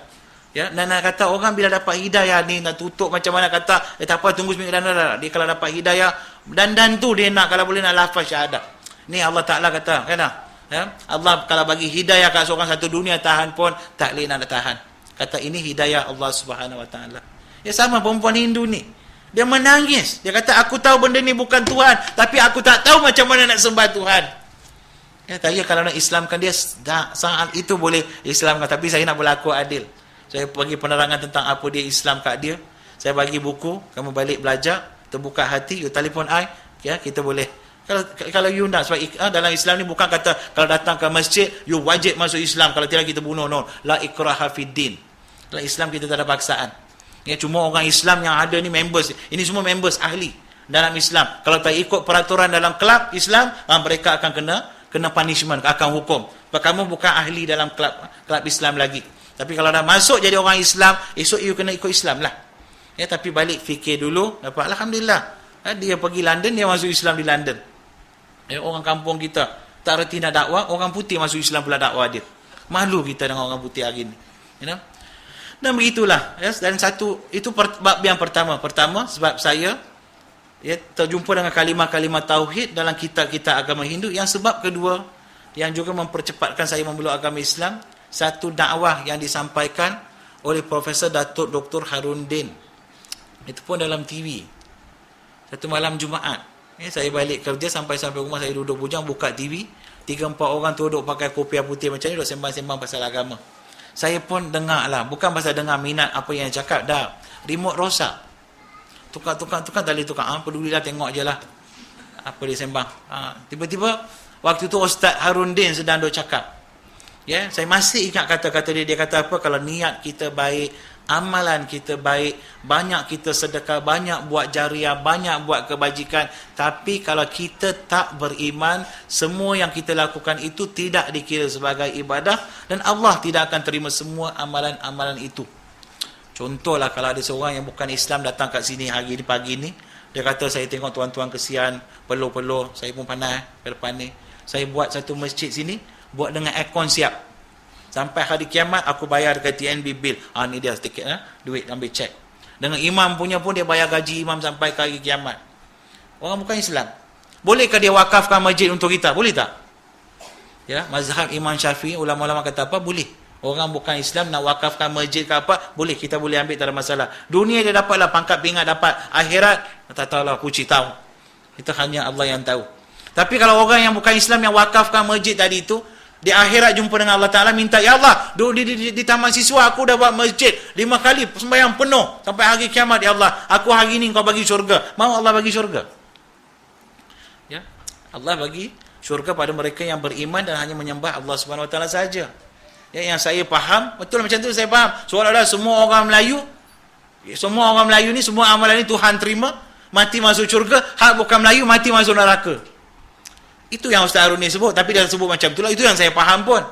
Ya, dan nak kata orang bila dapat hidayah ni nak tutup macam mana, kata tak apa, tunggu seminggu dan dia kalau dapat hidayah dan tu dia nak, kalau boleh nak lafaz syahadat. Ni Allah Taala kata, kan? Ya? Allah kalau bagi hidayah kat seorang satu dunia tahan pun tak boleh nak tahan. Kata ini hidayah Allah Subhanahu Wa Taala. Ya, sama perempuan Hindu ni. Dia menangis. Dia kata aku tahu benda ni bukan Tuhan, tapi aku tak tahu macam mana nak sembah Tuhan. Ya, tanya kalau nak Islamkan dia, saat itu boleh Islamkan, tapi saya nak berlaku adil. Saya bagi penerangan tentang apa dia Islam kat dia. Saya bagi buku, kamu balik belajar, terbuka hati, you telefon I, ya, kita boleh. Kalau you nak, sebab dalam Islam ni bukan kata kalau datang ke masjid you wajib masuk Islam, kalau tidak kita bunuh. No, la ikraha fid din. Dalam Islam kita tak ada paksaan. Ya, cuma orang Islam yang ada ni members. Ini semua members ahli dalam Islam. Kalau tak ikut peraturan dalam kelab Islam, mereka akan kena punishment, akan hukum. Sebab kamu bukan ahli dalam kelab Islam lagi. Tapi kalau dah masuk jadi orang Islam, esok you kena ikut Islam lah. Ya, tapi balik fikir dulu, dapat alhamdulillah. Dia pergi London, dia masuk Islam di London. Ya, orang kampung kita tak reti nak dakwah, orang putih masuk Islam pula dakwah dia. Malu kita dengan orang putih hari ni. You know? Dan begitulah, ya. Dan itu bab yang pertama sebab saya, ya, terjumpa dengan kalimah-kalimah tauhid dalam kitab-kitab agama Hindu. Yang sebab kedua yang juga mempercepatkan saya memeluk agama Islam, satu dakwah yang disampaikan oleh Profesor Datuk Dr. Harundin. Itu pun dalam TV. Satu malam Jumaat, ya, saya balik kerja sampai rumah, saya duduk bujang buka TV, 3-4 orang tu duduk pakai kopiah putih macam ni, duduk sembang-sembang pasal agama. Saya pun dengar lah, bukan pasal dengar minat apa yang cakap, dah remote rosak, tukar tali tukar, pedulilah tengok je lah apa dia sembang. Tiba-tiba waktu tu Ustaz Harundin sedang duk cakap, ya, saya masih ingat kata-kata dia kata apa, kalau niat kita baik, amalan kita baik, banyak kita sedekah, banyak buat jariah, banyak buat kebajikan, tapi kalau kita tak beriman, semua yang kita lakukan itu tidak dikira sebagai ibadah, dan Allah tidak akan terima semua amalan-amalan itu. Contohlah kalau ada seorang yang bukan Islam datang kat sini hari ni, pagi ni, dia kata saya tengok tuan-tuan kesian, peluh-peluh, saya pun panas ke depan ni, saya buat satu masjid sini, buat dengan aircon siap. Sampai hari kiamat aku bayar dekat TNB bill. Ni dia tiket, duit ambil cek. Dengan imam punya pun dia bayar gaji imam sampai ke hari kiamat. Orang bukan Islam. Bolehkah dia wakafkan masjid untuk kita? Boleh tak? Ya, mazhab Imam Syafi'i, ulama-ulama kata apa? Boleh. Orang bukan Islam nak wakafkan masjid ke apa? Boleh, kita boleh ambil, tak ada masalah. Dunia dia dapatlah pangkat pingat, dapat. Akhirat tak tahulah, kuci tahu. Itu hanya Allah yang tahu. Tapi kalau orang yang bukan Islam yang wakafkan masjid tadi itu, di akhirat jumpa dengan Allah Ta'ala, minta, ya Allah, di taman siswa aku dah buat masjid 5 kali sembahyang penuh sampai hari kiamat, ya Allah, aku hari ni kau bagi syurga. Mau Allah bagi syurga? Ya, Allah bagi syurga pada mereka yang beriman dan hanya menyembah Allah Subhanahu Wa Ta'ala saja. Ya, yang saya faham, betul macam tu saya faham. Soalan semua orang Melayu ni, semua amalan ni Tuhan terima, mati masuk syurga. Hak bukan Melayu, mati masuk neraka. Itu yang Ustaz Harun ni sebut, tapi dia sebut macam itulah. Itu yang saya faham pun.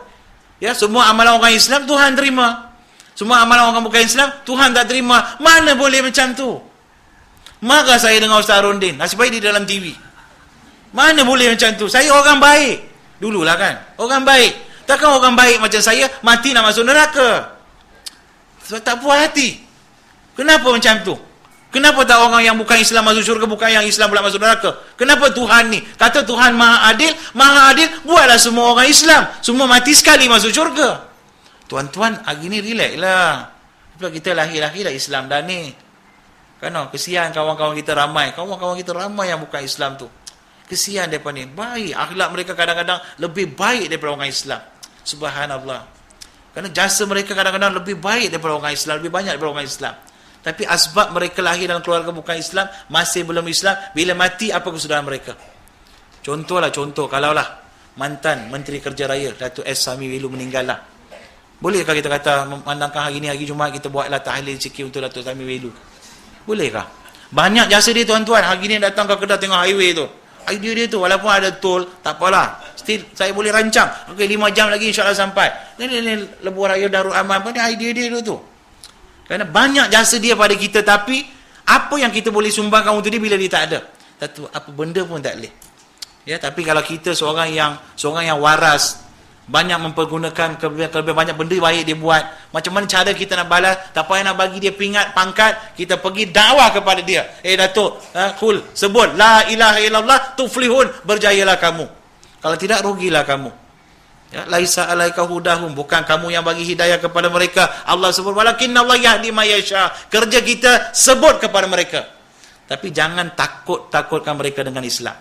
Ya, semua amalan orang Islam Tuhan terima. Semua amalan orang bukan Islam Tuhan tak terima. Mana boleh macam tu? Marah saya dengan Ustaz Harundin. Nasib baik di dalam TV. Mana boleh macam tu? Saya orang baik. Dululah kan. Orang baik. Takkan orang baik macam saya mati nak masuk neraka? Sebab tak puas hati. Kenapa macam tu? Kenapa tak orang yang bukan Islam masuk syurga, bukan yang Islam pula masuk neraka? Kenapa Tuhan ni? Kata Tuhan Maha Adil, buatlah semua orang Islam. Semua mati sekali masuk syurga. Tuan-tuan, hari ni relax lah. Sebab kita lahir-lahir dah Islam dah ni. Kan, kesian kawan-kawan kita ramai. Kawan-kawan kita ramai yang bukan Islam tu. Kesian mereka ni. Baik, akhlak mereka kadang-kadang lebih baik daripada orang Islam. Subhanallah. Kerana jasa mereka kadang-kadang lebih baik daripada orang Islam, lebih banyak daripada orang Islam. Tapi asbab mereka lahir dalam keluarga bukan Islam, masih belum Islam, bila mati apa kesudahan mereka? Contoh, kalaulah mantan Menteri Kerja Raya Datuk S. Sami Welu meninggal lah. Bolehkah kita kata memandangkan hari ni hari Jumaat kita buatlah tahlil sikit untuk Datuk Sami Welu? Bolehkah? Banyak jasa dia tuan-tuan. Hari ni datang ke Kedah tengok highway tu. Idea dia tu walaupun ada tol, tak apalah. Still saya boleh rancang. Okey 5 jam lagi insya-Allah sampai. Ni Lebuh Raya Darul Aman apa ni idea dia tu. Kerana banyak jasa dia pada kita, tapi apa yang kita boleh sumbangkan untuk dia bila dia tak ada? Satu apa benda pun tak boleh. Ya, tapi kalau kita seorang yang waras, banyak mempergunakan kelebihan banyak benda baik dia buat. Macam mana cara kita nak balas? Tak payah nak bagi dia pingat, pangkat. Kita pergi dakwah kepada dia. Datuk, cool, sebut la ilaha illallah tuflihun, berjayalah kamu. Kalau tidak rugilah kamu. Ya, laisa alaika hudahum, bukan kamu yang bagi hidayah kepada mereka. Allah sebut walakinnallaha yahdi may yasha. Kerja kita sebut kepada mereka. Tapi jangan takutkan mereka dengan Islam.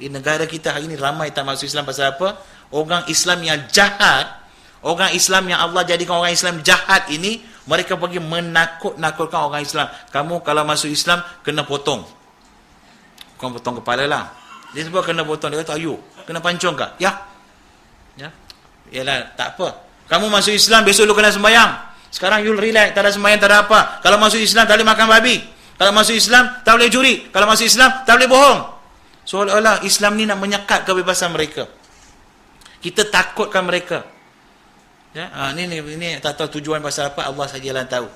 Di negara kita hari ini ramai tak masuk Islam pasal apa? Orang Islam yang jahat, orang Islam yang Allah jadikan orang Islam jahat ini, mereka pergi menakut-nakutkan orang Islam. Kamu kalau masuk Islam kena potong. Bukan potong kepala lah. Dia sebut kena potong. Dia kata ayo, kena pancung kah? Ya. Yalah, tak apa. Kamu masuk Islam, besok lu kena sembahyang. Sekarang you relax, tak ada sembahyang, tak ada apa. Kalau masuk Islam tak boleh makan babi. Kalau masuk Islam tak boleh curi. Kalau masuk Islam tak boleh bohong. Seolah-olah Islam ni nak menyekat kebebasan mereka. Kita takutkan mereka. Ya, ini tak tahu tujuan pasal apa, Allah sajalah tahu.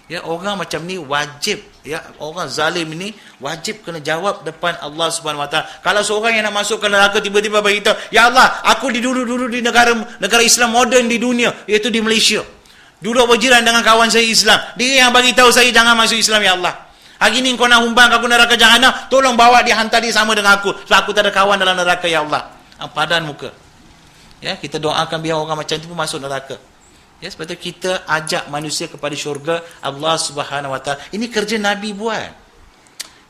Ya, orang macam ni wajib, ya, orang zalim ni wajib kena jawab depan Allah Subhanahu Wa Taala. Kalau seorang yang nak masuk ke neraka tiba-tiba beritahu, "Ya Allah, aku dulu di negara Islam moden di dunia, iaitu di Malaysia. Duduk berjiran dengan kawan saya Islam. Dia yang bagi tahu saya jangan masuk Islam, ya Allah. Hari ni kau nak humbang aku neraka jahanam, tolong bawa dia, hantar dia sama dengan aku. Sebab aku tak ada kawan dalam neraka, ya Allah." Padan muka. Ya, kita doakan biar orang macam itu pun masuk neraka. Ya, sebab itu kita ajak manusia kepada syurga Allah Subhanahu Wa Taala. Ini kerja Nabi buat.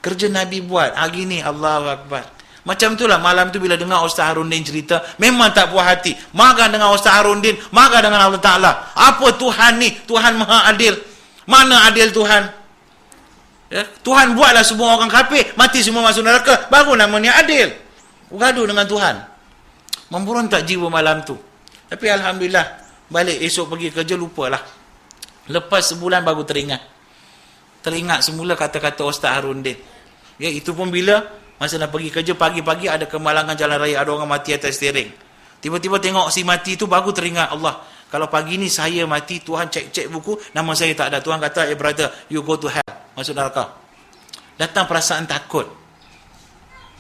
Kerja Nabi buat. Hari ni Allahu Akbar. Macam itulah malam tu bila dengar Ustaz Harundin cerita, memang tak puas hati. Marah dengan Ustaz Harundin, marah dengan Allah Taala. Apa Tuhan ni? Tuhan Maha Adil. Mana adil Tuhan? Ya, Tuhan buatlah semua orang kafir, mati semua masuk neraka, baru namanya adil. Gaduh dengan Tuhan. Memberontak jiwa malam tu. Tapi alhamdulillah, balik esok pergi kerja lupalah. Lepas sebulan baru teringat semula kata-kata Ustaz Harundin. Ya, itu pun bila masa nak pergi kerja pagi-pagi ada kemalangan jalan raya, ada orang mati atas steering. Tiba-tiba tengok si mati tu baru teringat, Allah, kalau pagi ni saya mati, Tuhan cek buku, nama saya tak ada. Tuhan kata, brother, you go to hell, masuk neraka. Datang perasaan takut.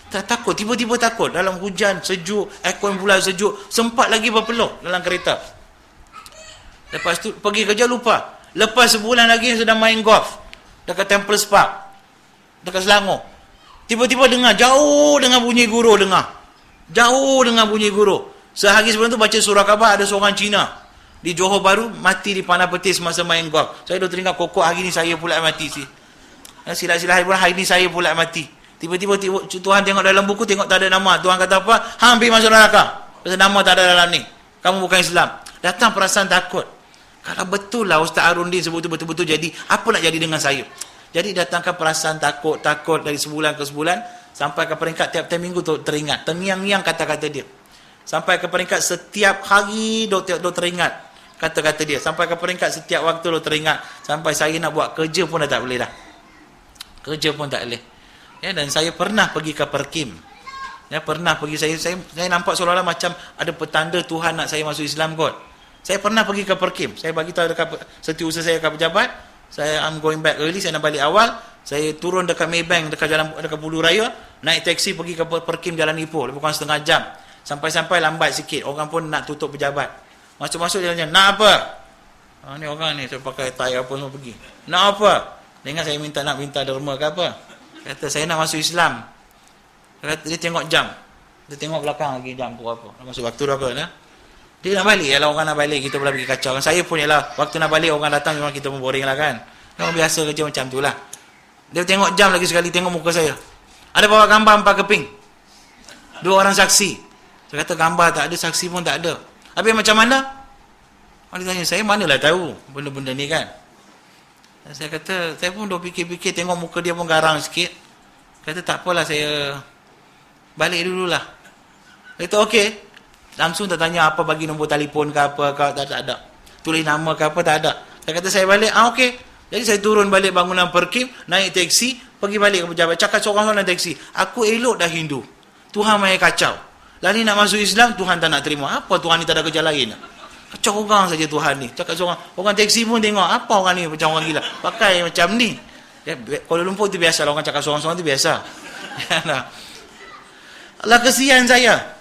Tak takut, tiba-tiba takut. Dalam hujan, sejuk, aircon pula sejuk, sempat lagi berpeluh dalam kereta. Lepas tu pergi kerja lupa. Lepas sebulan lagi sedang main golf dekat Temple Park, dekat Selangor. Tiba-tiba dengar jauh dengan bunyi guru Jauh dengan bunyi guru. Sehari sebelum tu baca surah khabar, ada seorang Cina di Johor Bahru mati di panah petis masa main golf. Saya dah teringat kokok hari ni saya pula mati sih. Sila-sila hari ni saya pula mati. Tiba-tiba Tuhan tengok dalam buku, tengok tak ada nama. Tuhan kata apa? Hampir masuk neraka. Pasal nama tak ada dalam ni. Kamu bukan Islam. Datang perasaan takut. Kalau betul lah Ustaz Harundin sebut itu betul-betul jadi, apa nak jadi dengan saya? Jadi datangkan perasaan takut dari sebulan ke sebulan, sampai ke peringkat tiap-tiap minggu tu teringat. Terngiang-ngiang kata-kata dia. Sampai ke peringkat setiap hari dok teringat kata-kata dia. Sampai ke peringkat setiap waktu dok teringat. Sampai saya nak buat kerja pun dah tak boleh dah. Kerja pun tak boleh. Ya, dan saya pernah pergi ke Perkim. Ya, pernah pergi, saya nampak seolah-olah macam ada petanda Tuhan nak saya masuk Islam kot. Saya pernah pergi ke Perkim. Saya bagi tahu dekat setiausaha saya dekat pejabat, I'm going back early, saya nak balik awal. Saya turun dekat Maybank dekat Bulu Raya, naik taksi pergi ke Perkim Jalan Ipoh, lebih kurang setengah jam. Sampai lambat sikit, orang pun nak tutup pejabat. Masuk jalannya, nak apa? Ni orang ni saya pakai tie apa semua pergi. Nak apa? Dengar saya minta derma ke apa? Kata saya nak masuk Islam. Dia tengok jam. Dia tengok belakang lagi jam pukul apa. Nak masuk waktu dah apa dah. Dia nak balik. Yalah orang nak balik, kita pula pergi kacau. Saya pun ialah waktu nak balik orang datang memang kita pun boring lah kan. Memang biasa kerja macam tu lah. Dia tengok jam lagi sekali, tengok muka saya. Ada bawa gambar 4 keping. 2 orang saksi. Saya kata gambar tak ada, saksi pun tak ada. Habis macam mana? Dia tanya, saya manalah tahu benda-benda ni kan. Saya kata, saya pun dah fikir-fikir, tengok muka dia pun garang sikit. Kata, tak apalah, saya balik dululah. Kata, okey. Langsung tak tanya apa, bagi nombor telefon ke apa ke, tak ada. Tulis nama ke apa, tak ada. Saya kata, saya balik, okey. Jadi saya turun balik bangunan Perkim, naik teksi, pergi balik ke pejabat. Cakap seorang-seorang dalam teksi, aku elok dah Hindu. Tuhan main kacau. Lalu nak masuk Islam, Tuhan tak nak terima. Apa Tuhan ni tak ada kerja lain? Kacau orang saja Tuhan ni. Cakap seorang, orang teksi pun tengok, apa orang ni macam orang gila. Pakai macam ni. Ya, Kuala Lumpur tu biasa, orang cakap seorang-seorang tu biasa. Allah, kesian saya.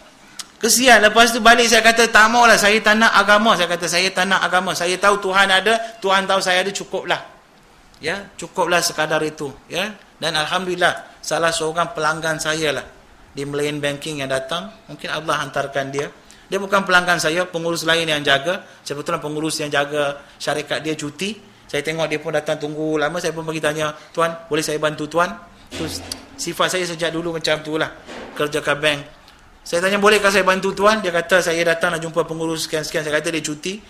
Kesian. Lepas tu balik saya kata, tak maulah, saya tak nak agama. Saya kata, saya tak nak agama. Saya tahu Tuhan ada, Tuhan tahu saya ada, cukuplah. Ya, cukuplah sekadar itu. Ya, dan alhamdulillah salah seorang pelanggan saya lah di Malayan Banking yang datang, mungkin Allah hantarkan dia. Dia bukan pelanggan saya, pengurus lain yang jaga. Sebetulnya pengurus yang jaga syarikat dia cuti. Saya tengok dia pun datang tunggu lama, saya pun pergi tanya, tuan, boleh saya bantu tuan? Terus sifat saya sejak dulu macam tu lah, kerja ke bank. Saya tanya, bolehkah saya bantu tuan? Dia kata, saya datang nak jumpa pengurus sekian-sekian. Saya kata, dia cuti.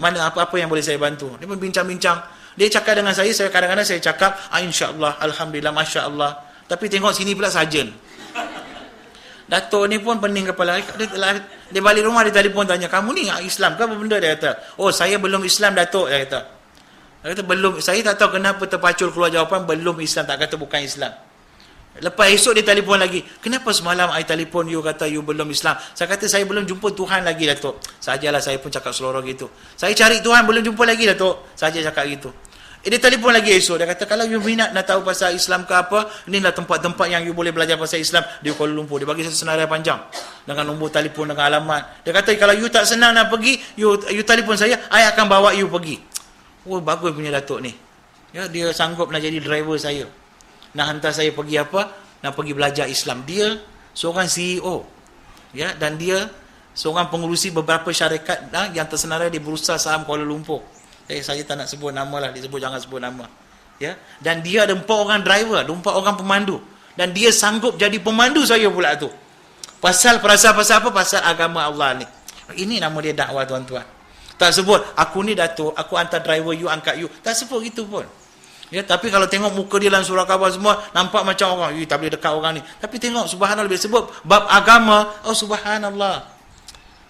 Mana apa-apa yang boleh saya bantu? Dia pun bincang-bincang. Dia cakap dengan saya kadang-kadang saya cakap, insya-Allah, alhamdulillah, masya-Allah. Tapi tengok sini pula sarjan. Datuk ni pun pening kepala. Dia balik rumah, dia telefon tanya, kamu ni Islam ke apa benda? Dia kata, oh saya belum Islam Datuk. Dia kata belum. Saya tak tahu kenapa terpacul keluar jawapan belum Islam, tak kata bukan Islam. Lepas esok dia telefon lagi, kenapa semalam I telefon you kata you belum Islam? Saya kata saya belum jumpa Tuhan lagi Datuk. Sajalah, saya pun cakap seloroh gitu. Saya cari Tuhan belum jumpa lagi Datuk. Saja cakap gitu. Dia telefon lagi esok, dia kata kalau you minat nak tahu pasal Islam ke apa, inilah tempat-tempat yang you boleh belajar pasal Islam di Kuala Lumpur. Dia bagi satu senarai panjang dengan nombor telefon, dengan alamat. Dia kata kalau you tak senang nak pergi, you telefon saya, I akan bawa you pergi. Oh, bagus punya Datuk ni. Ya, dia sanggup nak jadi driver saya. Nak hantar saya pergi apa? Nak pergi belajar Islam. Dia seorang CEO. Ya, dan dia seorang pengurusi beberapa syarikat yang tersenarai di Bursa Saham Kuala Lumpur. Saya tak nak sebut nama lah, disebut jangan sebut nama. Ya, dan dia ada 4 orang driver, ada 4 orang pemandu. Dan dia sanggup jadi pemandu saya pula tu. Pasal pasal apa? Pasal agama Allah ni. Ini nama dia dakwah, tuan-tuan. Tak sebut aku ni Datuk, aku hantar driver, you angkat you. Tak sebut gitu pun. Ya, tapi kalau tengok muka dia dalam surah khabar semua, nampak macam orang, tak boleh dekat orang ni. Tapi tengok, subhanallah, bila sebut bab agama, oh subhanallah.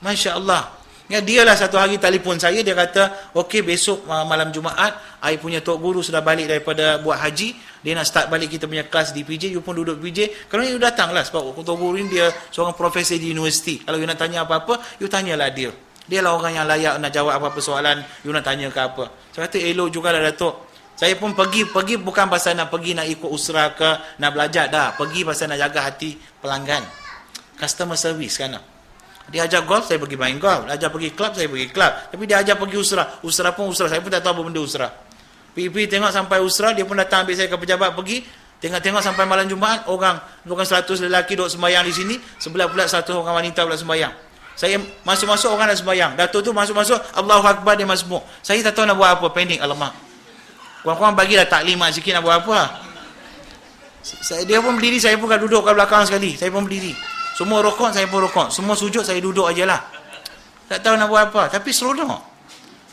Masya Allah. Ya, dialah satu hari telefon saya, dia kata, okey besok malam Jumaat, I punya tok guru sudah balik daripada buat haji, dia nak start balik kita punya kelas di PJ, you pun duduk PJ, kalau you datanglah, sebab tok guru ni dia seorang profesor di universiti. Kalau you nak tanya apa-apa, you tanyalah dia. Dialah orang yang layak nak jawab apa-apa soalan, you nak tanya ke apa. Saya kata, elok jugalah Datuk. Saya pun pergi bukan pasal nak pergi nak ikut usra ke, nak belajar dah. Pergi pasal nak jaga hati pelanggan. Customer service kan. Dia ajak golf, saya pergi main golf. Dia ajak pergi club, saya pergi club. Tapi dia ajak pergi usra. Usra pun usra. Saya pun tak tahu apa benda usra. Pergi tengok sampai usra, dia pun datang ambil saya ke pejabat pergi. Tengok-tengok sampai malam Jumaat, orang 100 lelaki duduk sembahyang di sini. Sebelah pula 100 orang wanita pula sembahyang. Saya masuk-masuk orang dah sembahyang. Datuk tu masuk-masuk, Allahu Akbar, dia masuk. Saya tak tahu nak buat apa, panik, alamak. Korang-korang bagilah taklimat sikit nak buat apa. Dia pun berdiri, saya pun duduk kat belakang sekali. Saya pun berdiri. Semua rokok, saya pun rokok. Semua sujud, saya duduk ajalah. Tak tahu nak buat apa. Tapi seronok.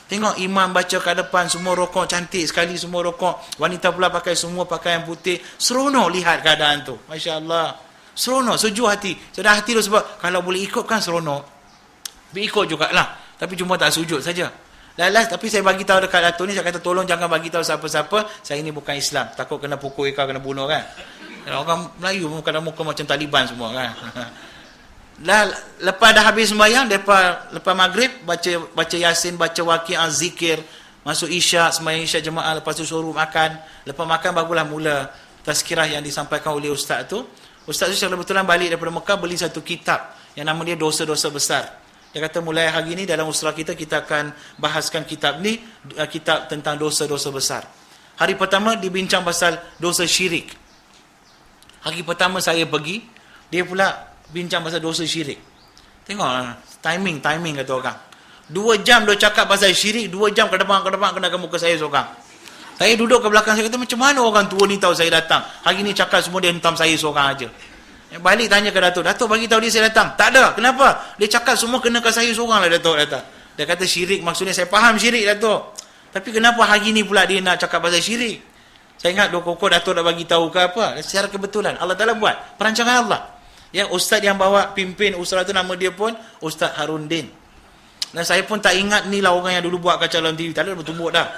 Tengok imam baca kat depan, semua rokok, cantik sekali semua rokok. Wanita pula pakai semua pakaian putih. Seronok lihat keadaan tu. Masya Allah. Seronok, sejuk hati. Sedar hati tu sebab kalau boleh ikut kan seronok. Ikut jugalah. Tapi cuma tak sujud saja. Lalas, tapi saya bagi tahu dekat Datuk ni, saya kata tolong jangan bagi tahu siapa-siapa, saya ni bukan Islam. Takut kena pukul kau, kena bunuh kan. Orang Melayu kadang muka macam Taliban semua kan. Lepas dah habis sembahyang, lepas maghrib baca Yasin, baca Waqiah, zikir, masuk Isyak, sembahyang Isyak jemaah, lepas tu suruh makan. Lepas makan barulah mula tazkirah yang disampaikan oleh ustaz tu. Ustaz tu secara kebetulan balik daripada Mekah, beli satu kitab yang nama dia Dosa-Dosa Besar. Dia kata mulai hari ini dalam usrah kita akan bahaskan kitab ni, kitab tentang dosa-dosa besar. Hari pertama dibincang pasal dosa syirik. Hari pertama saya pergi, dia pula bincang pasal dosa syirik. Tengok timing kata orang. 2 jam dia cakap pasal syirik, 2 jam ke depan kena ke muka saya seorang. Saya duduk ke belakang, saya kata macam mana orang tua ni tahu saya datang. Hari ni cakap semua dia hentam saya seorang aja. Balik tanya ke Datuk, Datuk bagi tahu dia saya datang. Tak ada, kenapa? Dia cakap semua kena ke saya seorang lah Datuk. Dia kata syirik, maksudnya saya faham syirik Datuk. Tapi kenapa hari ni pula dia nak cakap pasal syirik? Saya ingat dua kokok Datuk dah bagi tahu ke apa. Secara kebetulan Allah Ta'ala buat perancangan Allah. Ya, ustaz yang bawa pimpin usrah tu nama dia pun Ustaz Harun Din. Dan saya pun tak ingat ni lah orang yang dulu buat kacau dalam TV. Tak ada bertumbuk dah.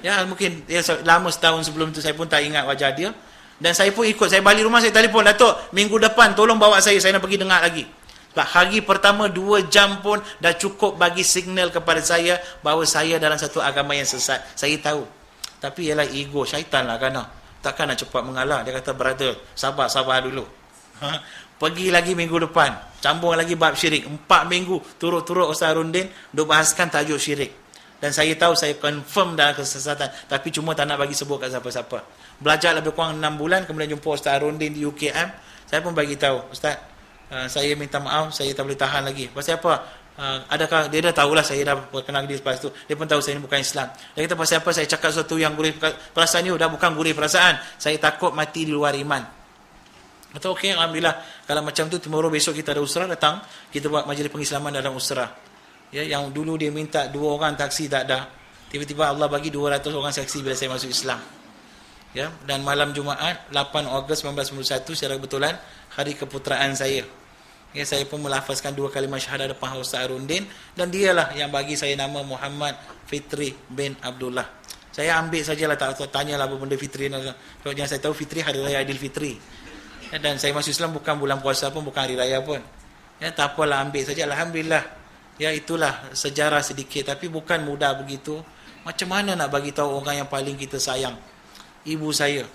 Ya, mungkin ya, lama setahun sebelum tu saya pun tak ingat wajah dia. Dan saya pun ikut. Saya balik rumah, saya telefon, Datuk, minggu depan tolong bawa saya nak pergi dengar lagi. Sebab hari pertama 2 jam pun dah cukup bagi signal kepada saya bahawa saya dalam satu agama yang sesat. Saya tahu. Tapi ialah ego, syaitan lah kan. Takkan nak cepat mengalah. Dia kata, brother, sabar dulu. Pergi lagi minggu depan, sambung lagi bab syirik. 4 minggu turut-turut Ustaz Rundin duk bahaskan tajuk syirik. Dan saya tahu saya confirm dalam kesesatan, tapi cuma tak nak bagi sebut kat siapa-siapa. Belajar lebih kurang 6 bulan, kemudian jumpa Ustaz Rundin di UKM. Saya pun bagi tahu, Ustaz, saya minta maaf, saya tak boleh tahan lagi. Pasal apa? Adakah dia dah tahulah saya dah kenal dia lepas tu. Dia pun tahu saya ni bukan Islam. Dia kata, pasal apa saya cakap sesuatu yang gurih perasaan ni? Dah bukan gurih perasaan. Saya takut mati di luar iman. Kata okey, alhamdulillah. Kalau macam tu, tomorrow besok kita ada usrah, datang kita buat majlis pengislaman dalam usrah. Ya, yang dulu dia minta 2 orang saksi tak ada. Tiba-tiba Allah bagi 200 orang saksi bila saya masuk Islam. Ya, dan malam Jumaat 8 Ogos 1991 secara kebetulan hari keputeraan saya. Ya, saya pun melafazkan 2 kalimah syahadah depan Ustaz Rundin, dan dialah yang bagi saya nama Muhammad Fitri bin Abdullah. Saya ambil sajalah, tak tanyalah apa benda Fitri. Kalau yang saya tahu Fitri hari raya Aidilfitri. Ya, dan saya masuk Islam bukan bulan puasa pun, bukan hari raya pun. Ya, tak apalah, ambil saja, alhamdulillah. Ya, itulah sejarah sedikit, tapi bukan mudah begitu. Macam mana nak bagi tahu orang yang paling kita sayang? Ibu saya.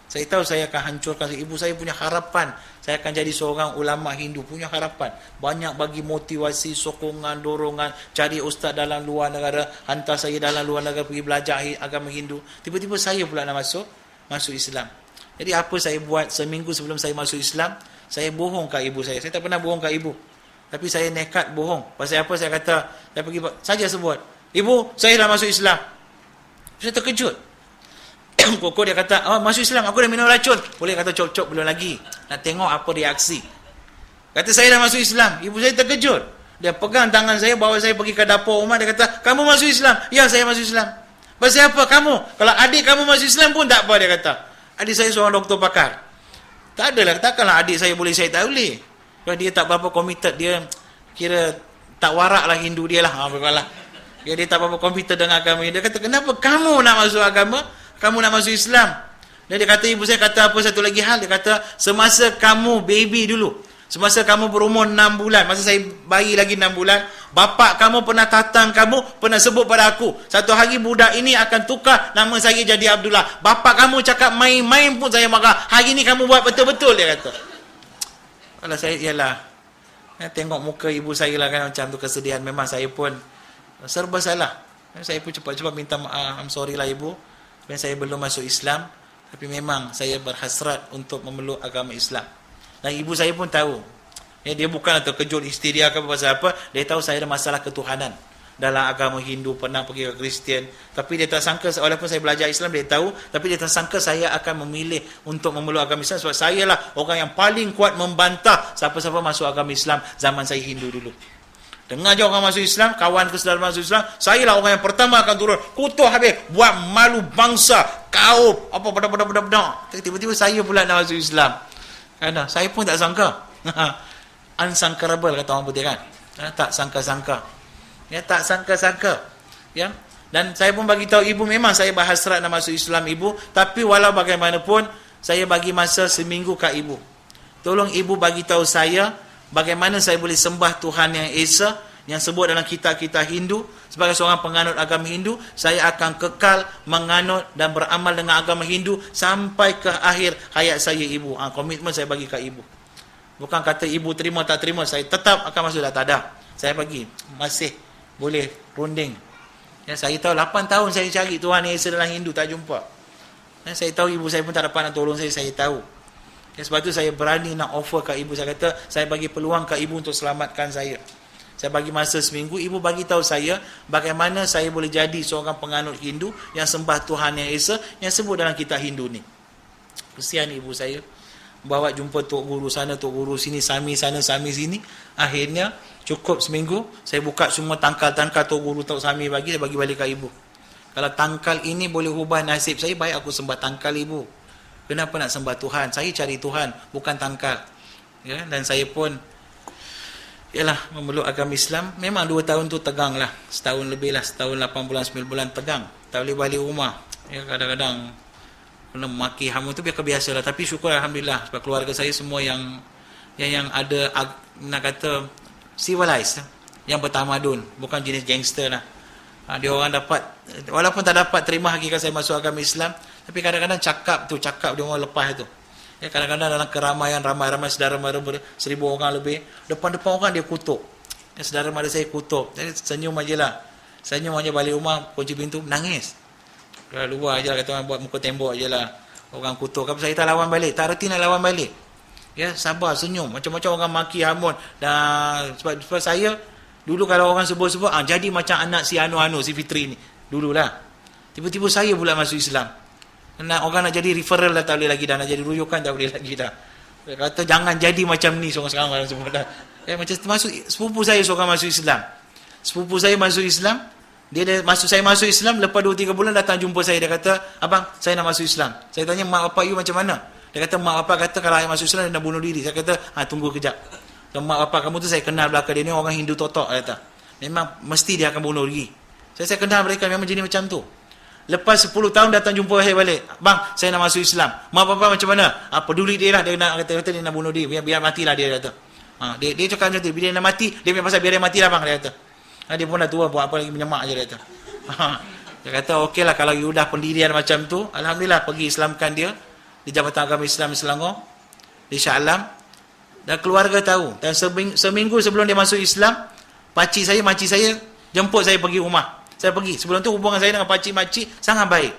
Saya tahu saya akan hancurkan. Ibu saya punya harapan, saya akan jadi seorang ulama Hindu, punya harapan. Banyak bagi motivasi, sokongan, dorongan, cari ustaz dalam luar negara, hantar saya dalam luar negara pergi belajar agama Hindu. Tiba-tiba saya pula nak masuk Islam. Jadi apa saya buat seminggu sebelum saya masuk Islam? Saya bohong kat ibu saya. Saya tak pernah bohong kat ibu. Tapi saya nekat bohong. Pasal apa? Saya kata, saya pergi saja sebut, ibu, saya dah masuk Islam. Saya terkejut. Koko dia kata, masuk Islam, aku dah minum racun. Boleh kata cop-cop belum lagi. Nak tengok apa reaksi. Kata saya dah masuk Islam. Ibu saya terkejut. Dia pegang tangan saya, bawa saya pergi ke dapur rumah. Dia kata, kamu masuk Islam? Ya, saya masuk Islam. Pasal apa kamu? Kalau adik kamu masuk Islam pun tak apa, dia kata. Adik saya seorang doktor pakar. Tak adalah, takkanlah adik saya boleh, saya tak boleh. Kalau dia tak berapa committed, dia kira tak warak lah Hindu dia lah. Dia tak berapa committed dengan agama. Dia kata, kenapa kamu nak masuk agama? Kamu nak masuk Islam? Dan dia kata, ibu saya kata apa satu lagi hal. Dia kata, semasa kamu baby dulu, semasa kamu berumur 6 bulan, masa saya bayi lagi 6 bulan, bapak kamu pernah tatang kamu, pernah sebut pada aku, satu hari budak ini akan tukar nama saya jadi Abdullah. Bapak kamu cakap main-main pun saya marah. Hari ni kamu buat betul-betul, dia kata. Kalau saya, ialah, tengok muka ibu saya lah kan, macam tu kesedihan. Memang saya pun serba salah. Saya pun cepat-cepat minta maaf. I'm sorry lah ibu. Dan saya belum masuk Islam, tapi memang saya berhasrat untuk memeluk agama Islam. Dan ibu saya pun tahu. Ya, dia bukanlah terkejut histeria ke pasal apa. Dia tahu saya ada masalah ketuhanan. Dalam agama Hindu, pernah pergi ke Kristian. Tapi dia tak sangka, walaupun saya belajar Islam, dia tahu. Tapi dia tak sangka saya akan memilih untuk memeluk agama Islam. Sebab saya lah orang yang paling kuat membantah siapa-siapa masuk agama Islam zaman saya Hindu dulu. Dengar je orang masuk Islam, kawan ke saudara masuk Islam, saya lah orang yang pertama akan turun, kutuh habis, buat malu bangsa, kaum, apa pada. Tiba-tiba saya pula nak masuk Islam. Kerana saya pun tak sangka. Unsangkable kata orang putih kan. Tak sangka-sangka. Ya, tak sangka-sangka. Ya. Dan saya pun bagi tahu ibu, memang saya berhasrat nak masuk Islam ibu, tapi walau bagaimanapun saya bagi masa seminggu kat ibu. Tolong ibu bagi tahu saya bagaimana saya boleh sembah Tuhan yang Esa, yang sebut dalam kitab-kitab Hindu. Sebagai seorang penganut agama Hindu, saya akan kekal menganut dan beramal dengan agama Hindu sampai ke akhir hayat saya ibu. Komitmen saya bagi kat ibu. Bukan kata ibu terima tak terima, saya tetap akan masuk. Tak ada. Saya bagi. Masih boleh runding. Ya, saya tahu 8 tahun saya cari Tuhan yang Esa dalam Hindu, tak jumpa. Ya, saya tahu ibu saya pun tak dapat nak tolong saya tahu. Ya, sebab tu saya berani nak offer kat ibu. Saya kata, saya bagi peluang kat ibu untuk selamatkan saya. Saya bagi masa seminggu, ibu bagi tahu saya bagaimana saya boleh jadi seorang penganut Hindu yang sembah Tuhan yang Esa, yang sebut dalam kitab Hindu ni. Kesian ibu saya. Bawa jumpa Tok Guru sana, Tok Guru sini, Sami sana, Sami sini. Akhirnya, cukup seminggu, saya buka semua tangkal-tangkal Tok Guru, Tok Sami bagi, saya bagi balik kat ibu. Kalau tangkal ini boleh ubah nasib saya, baik aku sembah tangkal ibu. Kenapa nak sembah Tuhan? Saya cari Tuhan, bukan tangkal. Ya, dan saya pun ialah memeluk agama Islam. Memang 2 tahun tu tegang lah, setahun lebih lah, setahun 8 bulan 9 bulan tegang, tak boleh balik rumah. Ya, kadang-kadang kena maki hamu tu biasa lah. Tapi syukur alhamdulillah sebab keluarga saya semua yang ada nak kata civilized, yang bertamadun, bukan jenis gangster lah. Dia orang dapat, walaupun tak dapat terima hakikat saya masuk agama Islam, tapi kadang-kadang cakap dia orang lepas tu. Ya, kadang-kadang dalam keramaian ramai-ramai saudara mara 1000 orang lebih, depan-depan orang dia kutuk. Ya, saudara mara saya kutuk. Jadi senyum aja lah. Senyum aja, balik rumah kunci pintu nangis. Luar aje lah, kata orang buat muka tembok aje lah. Orang kutuk, kalau saya tak lawan balik, tak reti nak lawan balik. Ya, sabar, senyum. Macam-macam orang maki hamun. Dan sebab saya dulu kalau orang sebut-sebut, jadi macam anak si Anu si Fitri ni. Dululah. Tiba-tiba saya pula masuk Islam. Orang nak jadi referral dah tak boleh lagi dah, nak jadi rujukan tak boleh lagi dah. Dia kata jangan jadi macam ni sekarang orang semua dah. Macam masuk sepupu saya seorang masuk Islam. Sepupu saya masuk Islam, saya masuk Islam, lepas 2-3 bulan datang jumpa saya, dia kata, "Abang, saya nak masuk Islam." Saya tanya, "Mak bapak you macam mana?" Dia kata, "Mak bapak kata kalau saya masuk Islam dia nak bunuh diri." Saya kata, "Tunggu kejap. Mak bapak kamu tu saya kenal belakang dia ni orang Hindu totok," kata. "Memang mesti dia akan bunuh diri." Saya kenal mereka memang jenis macam tu. Lepas 10 tahun datang jumpa saya balik. "Bang, saya nak masuk Islam." "Mak bapak macam mana?" Peduli dia lah, dia nak kata dia nak bunuh diri, biar matilah dia kata. Dia cakap macam tu, bila dia nak mati, dia punya pasal biar dia mati lah bang, dia kata. Dia pun dah tua, buat apa lagi, menyemak je dia kata. Dia kata okey lah kalau you dah pendirian macam tu, alhamdulillah pergi Islamkan dia di Jabatan Agama Islam Selangor, di Shah Alam. Dan keluarga tahu. Dan seminggu sebelum dia masuk Islam, makcik saya jemput saya pergi rumah. Saya pergi. Sebelum tu hubungan saya dengan pakcik-makcik sangat baik.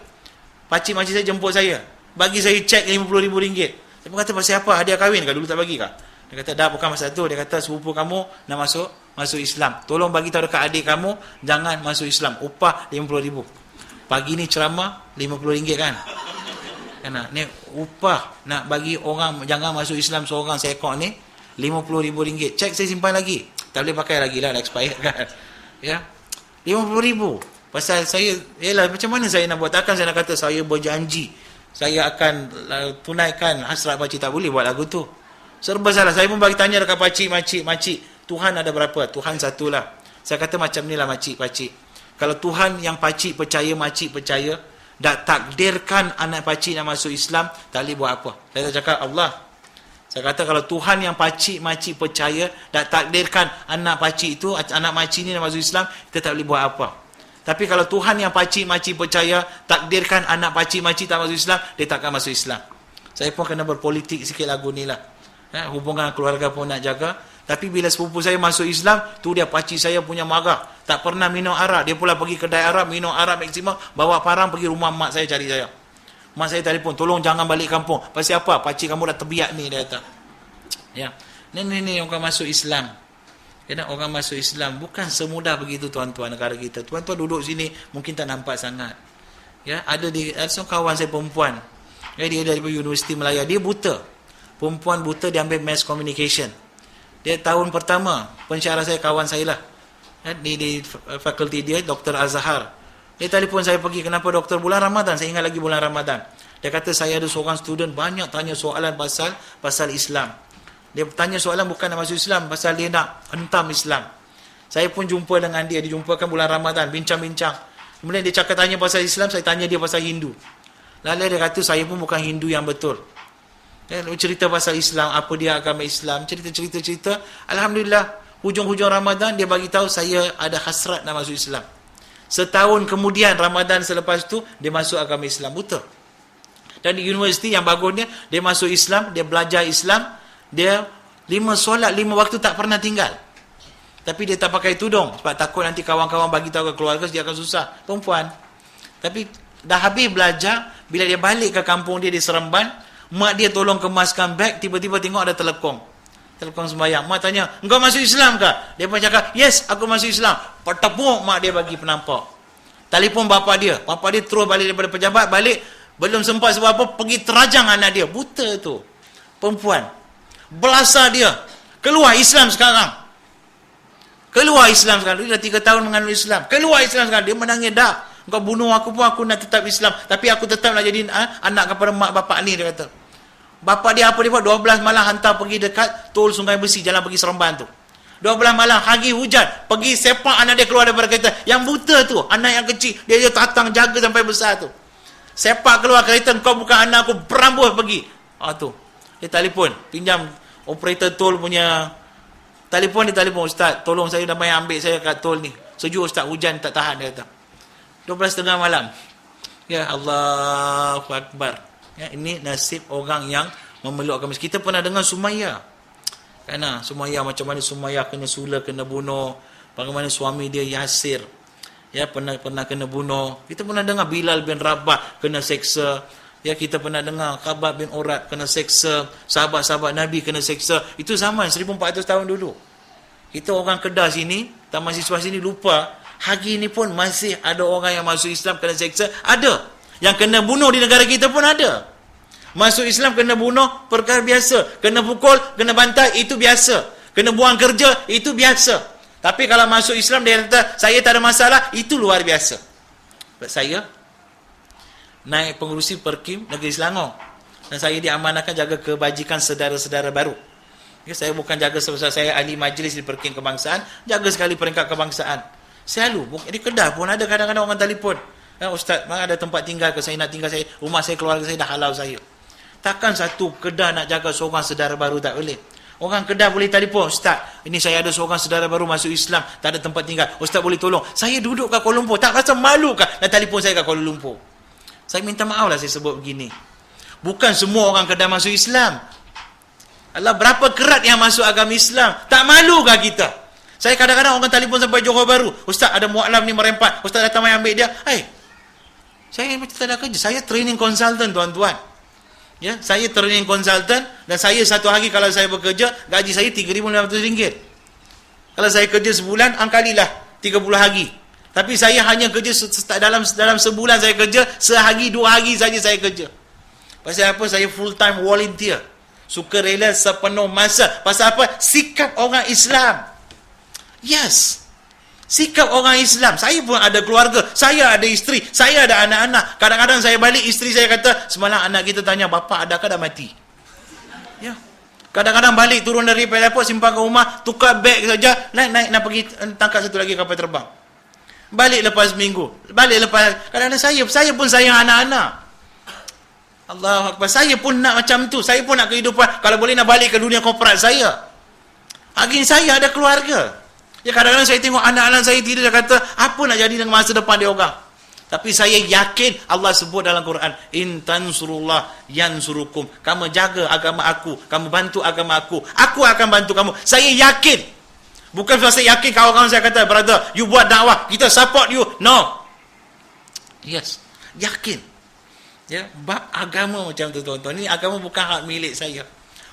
Pakcik-makcik saya jemput saya, bagi saya cek RM50,000. Saya pun kata, "Pasal apa? Hadiah kahwin kah? Dulu tak bagi kah?" Dia kata, "Dah, bukan masa tu." Dia kata, "Sepupu kamu nak masuk Islam. Tolong bagi tahu dekat adik kamu jangan masuk Islam. Upah RM50,000. Pagi ni ceramah RM50 kan? Ni upah nak bagi orang jangan masuk Islam seorang seekor ni RM50,000. Cek saya simpan lagi. Tak boleh pakai lagi lah, dah expired kan." Ya. RM50,000. Pasal saya, yalah macam mana saya nak buat? Takkan saya nak kata saya berjanji saya akan tunaikan hasrat pakcik, tak boleh buat lagu tu. Serba salah. Saya pun bagi tanya dekat pakcik, Tuhan ada berapa? Tuhan satulah. Saya kata macam ni lah pakcik. Kalau Tuhan yang pakcik percaya, makcik percaya, dah takdirkan anak pakcik nak masuk Islam, tak boleh buat apa. Saya cakap Allah. Saya kata kalau Tuhan yang pakcik, makcik percaya, dah takdirkan anak pakcik itu, anak makcik ni nak masuk Islam, kita tak boleh buat apa. Tapi kalau Tuhan yang pakcik, makcik percaya, takdirkan anak pakcik, makcik tak masuk Islam, dia takkan masuk Islam. Saya pun kena berpolitik sikit lagu ni lah. Hubungan keluarga pun nak jaga. Tapi bila sepupu saya masuk Islam, tu dia pakcik saya punya marah. Tak pernah minum arak. Dia pula pergi kedai arak, minum arak maksimum, bawa parang pergi rumah mak saya cari saya. Mak saya telefon, "Tolong jangan balik kampung." "Pasal apa?" "Pakcik kamu dah terbiak ni," dia kata. Ya. Ni orang masuk Islam. Kena orang masuk Islam bukan semudah begitu tuan-tuan negara kita. Tuan-tuan duduk sini mungkin tak nampak sangat. Ya, ada seorang kawan saya perempuan. Ya, dia dari Universiti Melaya, dia buta. Perempuan buta, dia ambil mass communication. Dia tahun pertama, pensyarah saya kawan saya lah. Di fakulti dia, Dr. Azhar. Dia telefon saya pergi, "Kenapa doktor?" "Bulan Ramadan." Saya ingat lagi bulan Ramadan. Dia kata, "Saya ada seorang student banyak tanya soalan pasal Islam. Dia tanya soalan bukan nak masuk Islam, pasal dia nak hentam Islam." Saya pun jumpa dengan dia, dijumpakan bulan Ramadan, bincang-bincang. Kemudian dia cakap tanya pasal Islam, saya tanya dia pasal Hindu. Lalu dia kata, "Saya pun bukan Hindu yang betul." Dia cerita pasal Islam, apa dia agama Islam, cerita. Alhamdulillah, hujung-hujung Ramadan dia bagi tahu saya ada hasrat nak masuk Islam. Setahun kemudian Ramadan selepas tu dia masuk agama Islam, buta. Dan di universiti yang bagusnya, dia masuk Islam, dia belajar Islam, dia 5 solat 5 waktu tak pernah tinggal. Tapi dia tak pakai tudung sebab takut nanti kawan-kawan bagi tahu ke keluarga dia akan susah. Perempuan. Tapi dah habis belajar, bila dia balik ke kampung dia di Seremban, mak dia tolong kemaskan beg, tiba-tiba tengok ada telekong sembahyang. Mak tanya, "Engkau masuk Islam ke?" Dia pun cakap, "Yes, aku masuk Islam." Petepuk mak dia bagi penampak. Telefon bapa dia terus balik daripada pejabat, balik, belum sempat sebab apa, pergi terajang anak dia, buta tu. Perempuan. Belasah dia. Keluar Islam sekarang. Dia dah 3 tahun mengandung Islam. Keluar Islam sekarang. Dia menangis, dah. Engkau bunuh aku pun aku nak tetap Islam. Tapi aku tetap nak jadi anak kepada mak bapak ni, dia kata. Bapak dia apa dia buat? 12 malam hantar pergi dekat tol Sungai Besi, jalan pergi Seremban tu. 12 malam, pagi hujan, pergi sepak anak dia keluar daripada kereta. Yang buta tu, anak yang kecil, dia tatang jaga sampai besar tu. Sepak keluar kereta, kau bukan anak aku, berambuh pergi. Tu. Dia telefon, pinjam operator tol punya telefon, dia telefon, Ustaz, tolong saya damai ambil saya kat tol ni. Sejuk Ustaz, hujan tak tahan, dia kata. 12:30 malam. Ya Allahu Akbar. Ya, ini nasib orang yang memeluk agama. Kita pernah dengar Sumayyah. Kan Sumayyah, macam mana Sumayyah kena sula, kena bunuh, bagaimana suami dia Yasir ya pernah kena bunuh. Kita pernah dengar Bilal bin Rabah kena seksa. Ya, kita pernah dengar Khabbab bin Urat kena seksa, sahabat-sahabat Nabi kena seksa. Itu zaman 1400 tahun dulu. Kita orang Kedah sini, tak mahasiswa sini lupa, hari ini pun masih ada orang yang masuk Islam kena seksa, ada. Yang kena bunuh di negara kita pun ada. Masuk Islam kena bunuh, perkara biasa. Kena pukul, kena bantai, itu biasa. Kena buang kerja, itu biasa. Tapi kalau masuk Islam, dia kata, saya tak ada masalah, itu luar biasa. Saya naik pengurusi Perkim Negeri Selangor. Dan saya diamanahkan jaga kebajikan saudara-saudara baru. Ya, saya bukan jaga sebesar saya ahli majlis di Perkim Kebangsaan, jaga sekali peringkat kebangsaan. Selalu, di Kedah pun ada kadang-kadang orang telefon. Ustaz, mana ada tempat tinggal ke saya nak tinggal, saya rumah saya, keluarga saya dah halau saya. Takkan satu Kedah nak jaga seorang saudara baru, tak boleh. Orang Kedah boleh telefon, Ustaz, ini saya ada seorang saudara baru masuk Islam, tak ada tempat tinggal, Ustaz boleh tolong. Saya duduk kat Kuala Lumpur, tak rasa malu kah nak telefon saya kat Kuala Lumpur? Saya minta maaf lah saya sebut begini. Bukan semua orang Kedah masuk Islam. Allah, berapa kerat yang masuk agama Islam? Tak malu kah kita? Saya kadang-kadang orang telefon sampai Johor Bahru, Ustaz ada mu'alam ni merempat, Ustaz datang mai ambil dia. Saya macam tak ada kerja, saya training consultant tuan-tuan. Ya, saya training consultant dan saya satu hari kalau saya bekerja, gaji saya RM3,500. Kalau saya kerja sebulan, angkalilah 30 hari. Tapi saya hanya kerja dalam sebulan saya kerja, sehari 2 hari saja saya kerja. Pasal apa? Saya full time volunteer. Sukarela sepenuh masa. Pasal apa? Sikap orang Islam. Yes. Sikap orang Islam. Saya pun ada keluarga, saya ada isteri, saya ada anak-anak. Kadang-kadang saya balik, isteri saya kata, semalam anak kita tanya, bapa adakah dah mati? Ya. Kadang-kadang balik, turun dari airport, simpan ke rumah, tukar beg saja, naik nak pergi tangkap satu lagi kapal terbang. Balik lepas minggu, balik lepas, kadang-kadang saya pun sayang anak-anak. Allahu Akbar, saya pun nak macam tu. Saya pun nak kehidupan, kalau boleh nak balik ke dunia korporat saya. Hari ini saya ada keluarga. Ya, kadang-kadang saya tengok anak-anak saya tidur, dia kata, apa nak jadi dengan masa depan dia orang? Tapi saya yakin Allah sebut dalam Quran, in tansurullah yansurukum. Kamu jaga agama aku, kamu bantu agama aku akan bantu kamu. Saya yakin. Bukan saya yakin kawan-kawan saya kata, brother, you buat dakwah, kita support you. No. Yes, yakin. Ya, bab agama macam tu tuan-tuan. Ini agama bukan hak milik saya.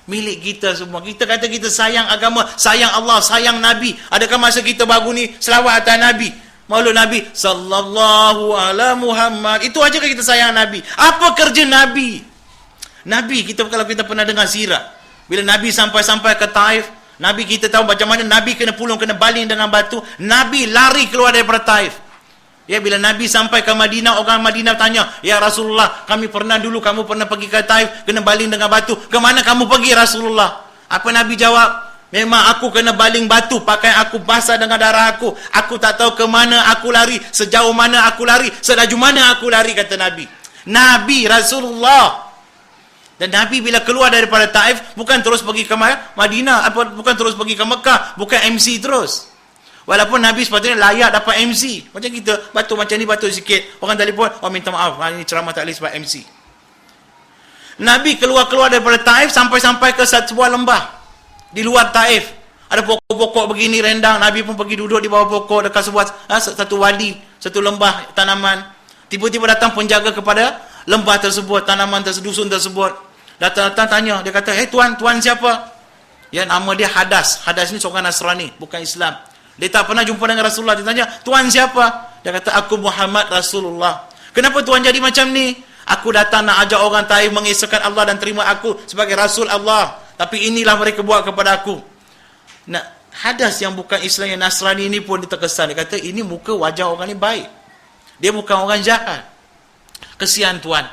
Milik kita semua. Kita kata kita sayang agama, sayang Allah, sayang Nabi. Adakah masa kita baru ni selawat atas Nabi, maulud Nabi sallallahu ala Muhammad, itu aja kita sayang Nabi? Apa kerja Nabi? Nabi, kalau kita pernah dengar sirah, bila Nabi sampai ke Taif, Nabi kita tahu macam mana Nabi kena pulung, kena baling dengan batu. Nabi lari keluar daripada Taif. Ya, bila Nabi sampai ke Madinah, orang Madinah tanya, ya Rasulullah, kamu pernah pergi ke Taif, kena baling dengan batu. Ke mana kamu pergi Rasulullah? Apa Nabi jawab? Memang aku kena baling batu, pakaian aku basah dengan darah aku. Aku tak tahu ke mana aku lari, sejauh mana aku lari, selaju mana aku lari, kata Nabi. Nabi Rasulullah. Dan Nabi bila keluar daripada Taif, bukan terus pergi ke Madinah, bukan terus pergi ke Mekah, bukan MC terus. Walaupun Nabi sepatutnya layak dapat MC. Macam kita, batuk macam ni, batuk sikit. Orang telefon, minta maaf, ini ceramah tak boleh sebab MC. Nabi keluar daripada Taif, sampai ke sebuah lembah di luar Taif. Ada pokok-pokok begini rendang. Nabi pun pergi duduk di bawah pokok dekat sebuah satu wadi, satu lembah tanaman. Tiba-tiba datang penjaga kepada lembah tersebut, tanaman tersebut, dusun tersebut. Datang tanya, dia kata, tuan siapa? Ya, nama dia Hadas. Hadas ni seorang Nasrani, bukan Islam. Dia tak pernah jumpa dengan Rasulullah. Dia tanya, tuan siapa? Dia kata, aku Muhammad Rasulullah. Kenapa tuan jadi macam ni? Aku datang nak ajak orang Taif mengesahkan Allah dan terima aku sebagai Rasul Allah. Tapi inilah mereka buat kepada aku. Nah, Hadas yang bukan Islam, yang Nasrani ini pun dia terkesan. Dia kata, ini muka wajah orang ni baik. Dia bukan orang jahat. Kesian tuan.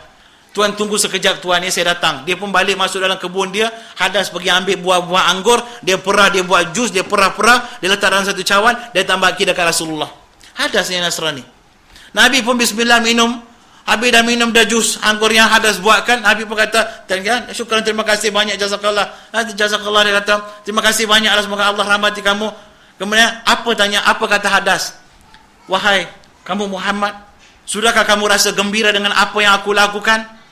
Tuan tunggu sekejap tuan, ni saya datang. Dia pun balik masuk dalam kebun dia, Hadas pergi ambil buah-buah anggur, dia perah, dia buat jus, dia perah-perah, dia letak dalam satu cawan, dia tambah akidah dekat Rasulullah. Hadas yang Nasrani. Nabi pun bismillah minum, habis dah minum dah jus anggur yang Hadas buatkan, Nabi pun kata, syukran, terima kasih banyak, jazakallah. Jazakallah, dia kata, terima kasih banyak, semoga Allah rahmati kamu. Kemudian apa kata Hadas? Wahai kamu Muhammad, sudahkah kamu rasa gembira dengan apa yang aku lakukan?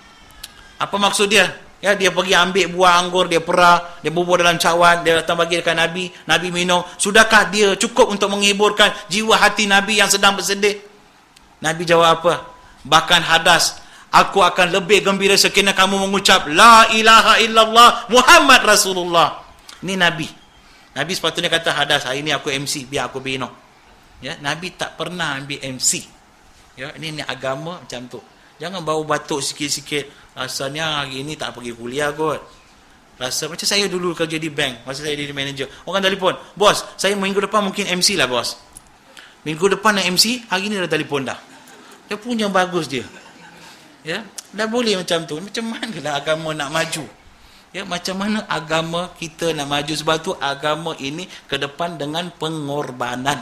Apa maksud dia? Ya, dia pergi ambil buah anggur, dia perah, dia bubur dalam cawan, dia datang bagi dekat Nabi, Nabi minum. Sudahkah dia cukup untuk menghiburkan jiwa hati Nabi yang sedang bersedih? Nabi jawab apa? Bahkan Hadas, aku akan lebih gembira sekiranya kamu mengucap La ilaha illallah Muhammad Rasulullah. Ini Nabi. Nabi sepatutnya kata, Hadas, hari ini aku MC, biar aku minum. Ya, Nabi tak pernah ambil MC. Ya, ini agama macam tu. Jangan bau batuk sikit-sikit. Rasanya hari ini tak pergi kuliah kot. Rasa macam saya dulu kerja di bank, masa saya jadi manager. Orang telefon, bos, saya minggu depan mungkin MC lah bos. Minggu depan nak MC, hari ini dah telefon dah. Dia punya bagus dia. Ya, dah boleh macam tu. Macam manalah agama nak maju? Ya, macam mana agama kita nak maju? Sebab tu agama ini ke depan dengan pengorbanan.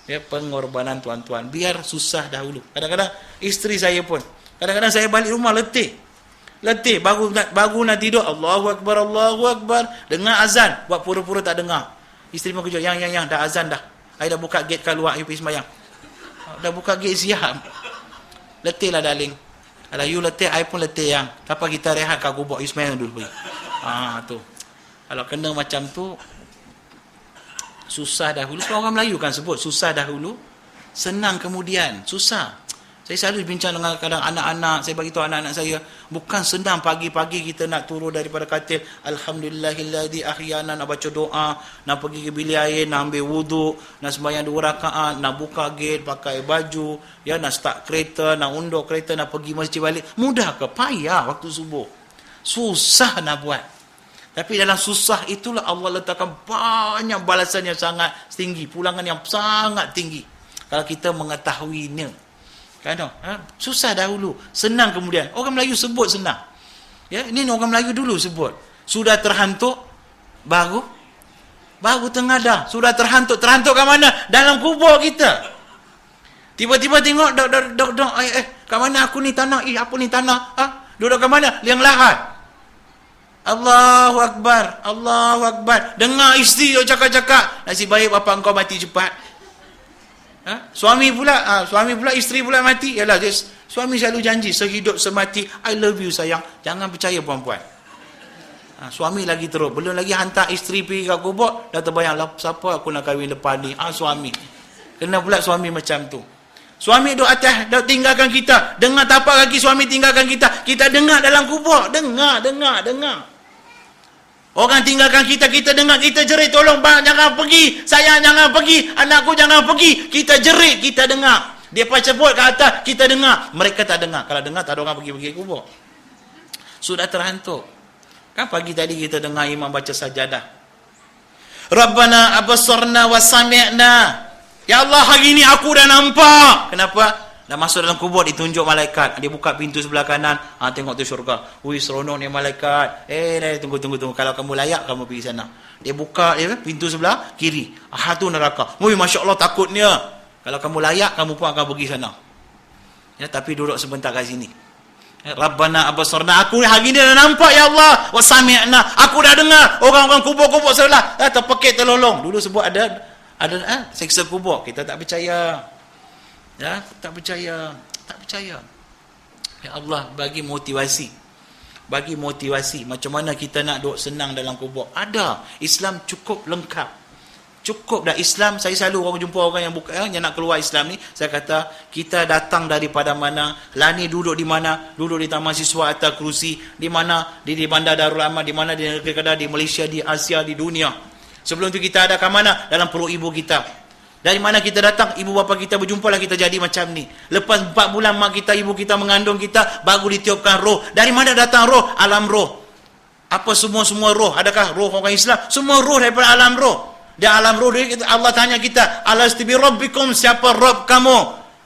Ya, pengorbanan tuan-tuan. Biar susah dahulu. Kadang-kadang isteri saya pun, kadang-kadang saya balik rumah letih, baru nak tidur, Allahu Akbar, Allahu Akbar, dengar azan, buat pura-pura tak dengar. Isteri pun kejut, yang, dah azan dah. I dah buka gate keluar, you pergi sembahyang. Dah buka gate siap. Letih lah darling. Kalau you letih, I pun letih yang. Apa kita rehat kat gubuk, you sembahyang dulu pergi. Tu. Kalau kena macam tu, susah dahulu. Sebab orang Melayu kan sebut, susah dahulu, senang kemudian. Susah. Saya selalu bincang dengan kadang anak-anak, saya bagi tahu anak-anak saya, bukan senang pagi-pagi kita nak turun daripada katil, alhamdulillahilladzi ahyana, nak baca doa, nak pergi ke bilik air, nak ambil wuduk, nak sembahyang 2 rakaat, nak buka gate, pakai baju, ya, nak start kereta, nak undur kereta, nak pergi masjid balik. Mudah ke? Payah waktu subuh. Susah nak buat. Tapi dalam susah itulah Allah letakkan banyak balasan yang sangat tinggi, pulangan yang sangat tinggi. Kalau kita mengetahuinya. Kan? Susah dahulu, senang kemudian. Orang Melayu sebut senang. Ya, ini orang Melayu dulu sebut. Sudah terhantuk, baru tengadah. Sudah terhantuk ke mana? Dalam kubur kita. Tiba-tiba tengok, kat mana aku ni tanah? Apa ni tanah? Duduk kat mana? Liang lahat. Allahu Akbar, Allahu Akbar. Dengar isteri cakap-cakap, nasib baik bapa engkau mati cepat. Suami pula isteri pula mati. Yalah, suami selalu janji sehidup semati, I love you sayang. Jangan percaya perempuan. Suami lagi teruk, belum lagi hantar isteri pergi kat kubur, dah terbayang lah, siapa aku nak kahwin lepas ni? Suami. Kena pula suami macam tu. Suami duduk atas, duduk tinggalkan kita. Dengar tapak kaki suami tinggalkan kita. Kita dengar dalam kubur. Dengar. Orang tinggalkan kita, kita dengar, kita jerit, tolong bang, jangan pergi, sayang jangan pergi, anakku jangan pergi. Kita jerit, kita dengar. Dia sebut ke atas, kita dengar. Mereka tak dengar. Kalau dengar, tak ada orang pergi kubur. Sudah terhantuk. Kan pagi tadi kita dengar imam baca sajadah. Rabbana abasarna wa sami'na. Ya Allah, hari ini aku dah nampak. Kenapa? Dah masuk dalam kubur, ditunjuk malaikat. Dia buka pintu sebelah kanan. Tengok tu syurga. Ui, seronok ni malaikat. Tunggu. Kalau kamu layak, kamu pergi sana. Dia buka pintu sebelah kiri. Tu neraka. Ui, Masya Allah, takutnya. Kalau kamu layak, kamu pun akan pergi sana. Ya, tapi duduk sebentar kat sini. Rabbana abasarna. Aku hari ni dah nampak, ya Allah. Wa sami'na. Aku dah dengar. Orang-orang kubur-kubur sebelah. Terpekik terlolong. Dulu sebut ada seksa kubur. Kita tak percaya. Ya, tak percaya. Ya Allah, bagi motivasi. Macam mana kita nak duduk senang dalam kubur? Ada. Islam cukup lengkap. Cukup dah Islam. Saya selalu orang jumpa orang yang nak keluar Islam ni, saya kata, kita datang daripada mana? Lani duduk di mana? Duduk di taman siswa atas kerusi. Di mana? Di Bandar Darul Aman. Di mana? Di negeri Kedah, di Malaysia, di Asia, di dunia. Sebelum tu kita ada kat mana? Dalam perut ibu kita. Dari mana kita datang, ibu bapa kita berjumpalah, kita jadi macam ni. Lepas 4 bulan mak kita, ibu kita mengandung kita, baru ditiupkan roh. Dari mana datang roh? Alam roh. Apa semua roh? Adakah roh orang Islam? Semua roh daripada alam roh. Di alam roh Allah tanya kita, alastu bi rabbikum, siapa Rabb kamu?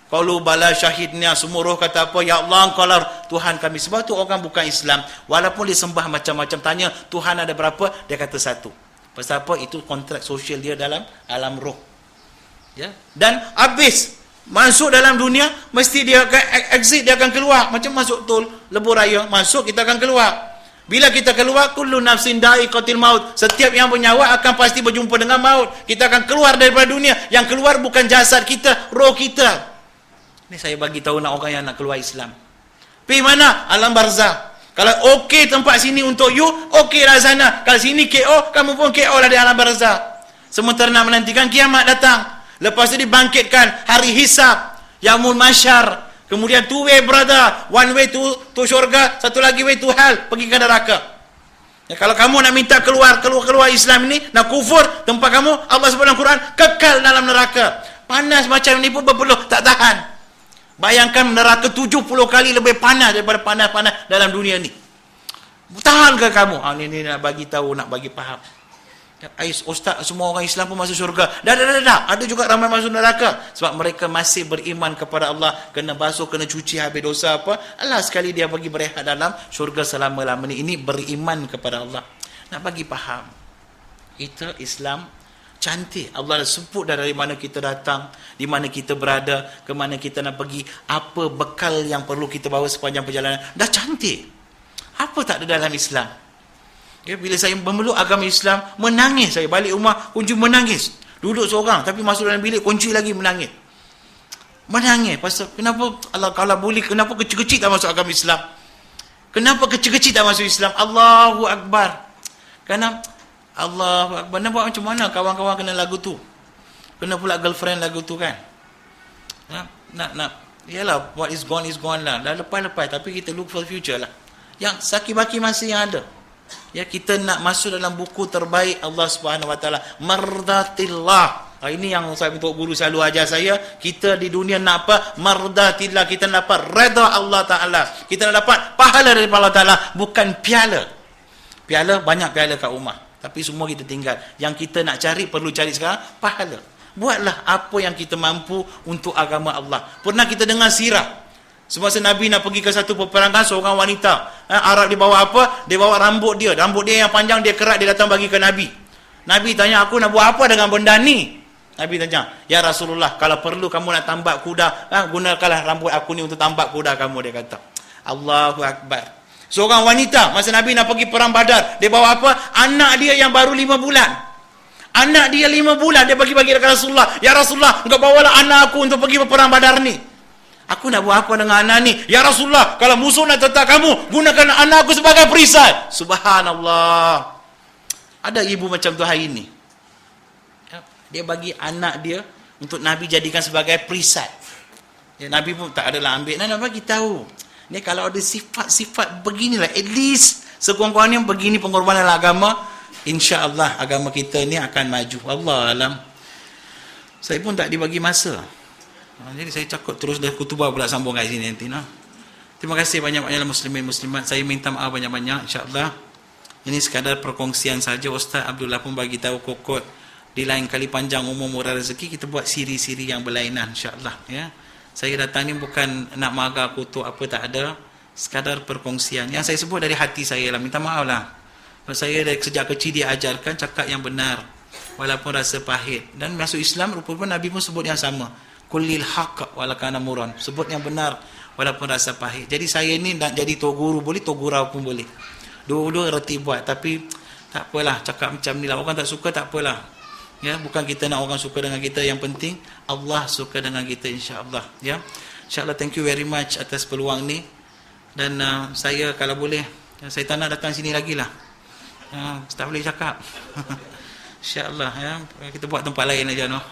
Qalu bala syahidnya, semua roh kata apa? Ya Allah, engkau lah Tuhan kami. Sebab tu orang bukan Islam, walaupun dia sembah macam-macam, tanya Tuhan ada berapa, dia kata satu. Pasal apa? Itu kontrak sosial dia dalam alam roh. Ya. Dan habis masuk dalam dunia, mesti dia akan exit, dia akan keluar. Macam masuk tol lebuh raya, masuk kita akan keluar. Bila kita keluar, kullu nafsin dha'iqatil maut. Setiap yang bernyawa akan pasti berjumpa dengan maut. Kita akan keluar daripada dunia. Yang keluar bukan jasad kita, roh kita. Ini saya bagi tahu nak orang yang nak keluar Islam. Pergi mana? Alam barzah. Kalau okey tempat sini untuk you, okey lah sana. Kalau sini KO, kamu pun KO lah di alam barzah. Sementara nak menantikan kiamat datang. Lepas itu dibangkitkan hari hisab, yaumul mahsyar. Kemudian two way brother, one way to syurga, satu lagi way to hell, pergi ke neraka. Ya, kalau kamu nak minta keluar Islam ini, nak kufur, tempat kamu Allah sebut dalam Quran, kekal dalam neraka. Panas macam ni pun berpeluh, tak tahan. Bayangkan neraka 70 kali lebih panas daripada panas-panas dalam dunia ni. Tahan ke kamu? Ini nak bagi tahu, nak bagi faham. Ustaz, semua orang Islam pun masuk syurga. Dah. Ada juga ramai masuk neraka. Sebab mereka masih beriman kepada Allah. Kena basuh, kena cuci habis dosa apa. Allah sekali dia bagi berehat dalam syurga selama-lamanya. Ini beriman kepada Allah. Nak bagi faham. Kita Islam cantik. Allah dah sebut dari mana kita datang, di mana kita berada, ke mana kita nak pergi, apa bekal yang perlu kita bawa sepanjang perjalanan. Dah cantik. Apa tak ada dalam Islam? Ya, bila saya memeluk agama Islam, menangis saya. Balik rumah, kunci menangis. Duduk seorang, tapi masuk dalam bilik, kunci lagi menangis. Menangis. Pasal, kenapa Allah kalau boleh, kenapa kecil-kecil tak masuk agama Islam? Kenapa kecil-kecil tak masuk Islam? Allahu Akbar. Kerana Allahu Akbar. Nampak macam mana kawan-kawan kena lagu tu? Kena pula girlfriend lagu tu kan? Nak. Yalah, what is gone lah. Dah lepas-lepas. Tapi kita look for the future lah. Yang sakit-baki masih yang ada. Ya, kita nak masuk dalam buku terbaik Allah Subhanahu Wa Taala, mardatillah. Ini yang saya untuk guru selalu ajar saya. Kita di dunia nak apa? Mardatillah. Kita nak dapat redha Allah Taala. Kita nak dapat pahala daripada Allah Taala, bukan piala. Piala, banyak piala kat rumah, tapi semua kita tinggal. Yang kita nak cari, perlu cari sekarang, pahala. Buatlah apa yang kita mampu untuk agama Allah. Pernah kita dengar sirah, semasa Nabi nak pergi ke satu peperangan, seorang wanita Arab, dia bawa apa? Dia bawa rambut dia yang panjang, dia kerat, dia datang bagi ke Nabi. Nabi tanya, aku nak buat apa dengan benda ni? Nabi tanya, ya Rasulullah, kalau perlu kamu nak tambak kuda, gunakanlah rambut aku ni untuk tambak kuda kamu, dia kata. Allahu Akbar. Seorang wanita, masa Nabi nak pergi perang Badar, dia bawa apa? Anak dia yang baru 5 bulan. Anak dia 5 bulan, dia bagi-bagi dekat Rasulullah. Ya Rasulullah, engkau bawalah anak aku untuk pergi perang Badar ni. Aku nak buat apa dengan anak ni? Ya Rasulullah, kalau musuh nak tetap kamu, gunakan anak aku sebagai perisai. Subhanallah. Ada ibu macam tu hari ini. Dia bagi anak dia untuk Nabi jadikan sebagai perisai. Ya, Nabi pun tak adalah ambil. Nak bagi tahu. Ni kalau ada sifat-sifat beginilah, at least sekurang-kurangnya begini pengorbanan agama, insya-Allah agama kita ni akan maju. Allah alam. Saya pun tak dibagi masa. Jadi saya cakap terus dah kutubah pula sambung kat sini nanti. Terima kasih banyak-banyak muslimin muslimat. Saya minta maaf banyak-banyak, insya-Allah. Ini sekadar perkongsian saja. Ustaz Abdullah pun bagi tahu kokot di lain kali panjang umur murah rezeki kita buat siri-siri yang berlainan, insya-Allah ya. Saya datang ni bukan nak marah kutuk apa, tak ada. Sekadar perkongsian. Yang saya sebut dari hati saya lah. Minta maaf lah. Saya dari sejak kecil diajarkan cakap yang benar walaupun rasa pahit. Dan masuk Islam rupa-rupa Nabi pun sebut yang sama. Kullil haqq walakana muran. Sebut yang benar walaupun rasa pahit. Jadi saya ni nak jadi tok guru boleh, tok gurau pun boleh. Dua-dua reti buat, tapi tak apalah cakap macam ni lah. Orang tak suka tak apalah. Ya, bukan kita nak orang suka dengan kita, yang penting Allah suka dengan kita, insya-Allah ya. Insya-Allah, thank you very much atas peluang ni. Dan saya kalau boleh, saya tak nak datang sini lagi lah. Tak boleh cakap. InsyaAllah ya, kita buat tempat lain aja no.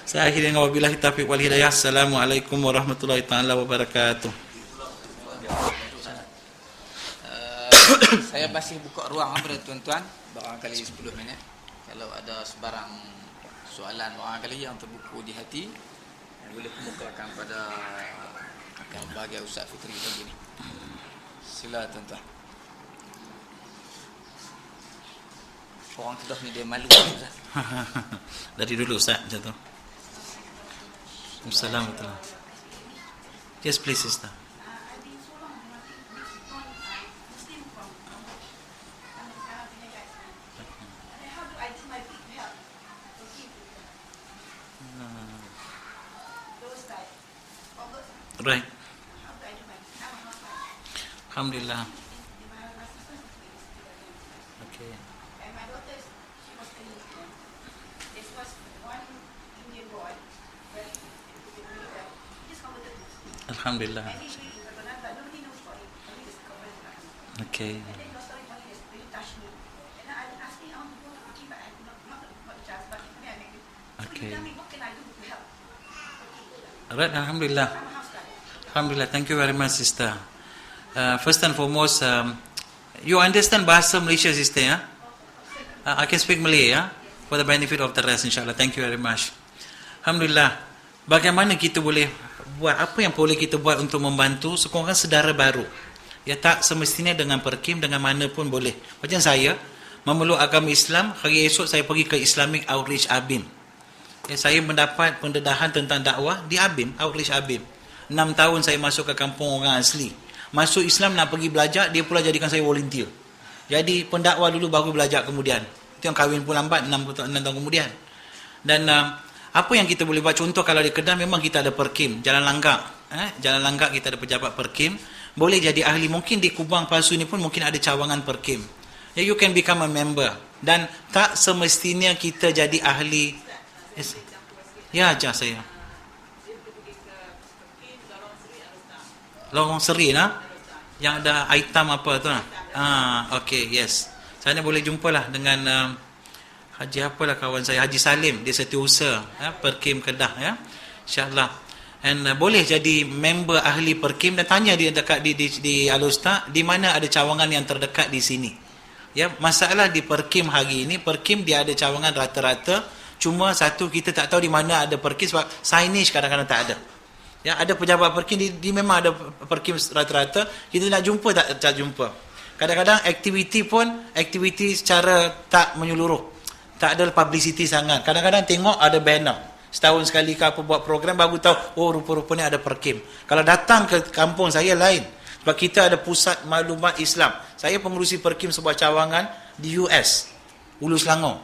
Saya akhiri dengan wabillahi taufiq wal hidayah. Assalamualaikum warahmatullahi taala wabarakatuh. Saya masih buka ruang kepada tuan-tuan barangkali 10 minit. Kalau ada sebarang soalan barangkali yang terbuku di hati, boleh kemukakan pada bahagian Ustaz Fitri pagi ni. Sila tuan-tuan. Orang Kedah ni dia malu Ustaz. Dari dulu Ustaz macam tu. Assalamualaikum. Yes, please, sister. Right. Alhamdulillah. Okay. Alhamdulillah. Okay. Okay. Alright, Alhamdulillah. Alhamdulillah. Thank you very much, sister. First and foremost, you understand bahasa Malaysia, sister, ya? I can speak Malay, ya? For the benefit of the rest, insyaAllah. Thank you very much. Alhamdulillah. Bagaimana kita boleh buat, apa yang boleh kita buat untuk membantu sekurang-kurangnya saudara baru? Ya, tak semestinya dengan perkim, dengan mana pun boleh. Macam saya, memeluk agama Islam, hari esok saya pergi ke Islamic Outreach ABIM. Ya, saya mendapat pendedahan tentang dakwah di ABIM, Outreach ABIM. 6 tahun saya masuk ke kampung orang asli. Masuk Islam nak pergi belajar, dia pula jadikan saya volunteer. Jadi pendakwa dulu baru belajar kemudian. Itu yang kahwin pun lambat 6 tahun kemudian. Dan apa yang kita boleh buat, contoh kalau di Kedah memang kita ada perkim, Jalan Langgak. Jalan Langgak kita ada pejabat perkim. Boleh jadi ahli, mungkin di Kubang Palsu ni pun mungkin ada cawangan perkim. Ya, you can become a member. Dan tak semestinya kita jadi ahli. Yes. Ya, ajar saya. Lorong Seri lah. Yang ada item apa tu lah. Okay, yes. Saya boleh jumpa lah dengan Haji apalah kawan saya, Haji Salim. Dia setiausaha perkim Kedah, ya. InsyaAllah. And boleh jadi member ahli perkim dan tanya dia dekat di Al-Ustaz, di mana ada cawangan yang terdekat di sini. Ya, masalah di perkim hari ini, perkim dia ada cawangan rata-rata, cuma satu kita tak tahu di mana ada perkim sebab signage kadang-kadang tak ada. Ya, ada pejabat perkim di memang ada perkim rata-rata, kita nak jumpa tak jumpa. Kadang-kadang aktiviti secara tak menyeluruh. Tak ada publicity sangat. Kadang-kadang tengok ada banner. Setahun sekali ke apa buat program, baru tahu, oh rupa-rupanya ada perkim. Kalau datang ke kampung saya lain. Sebab kita ada pusat maklumat Islam. Saya pengurusi perkim sebuah cawangan di US. Ulu Selangor.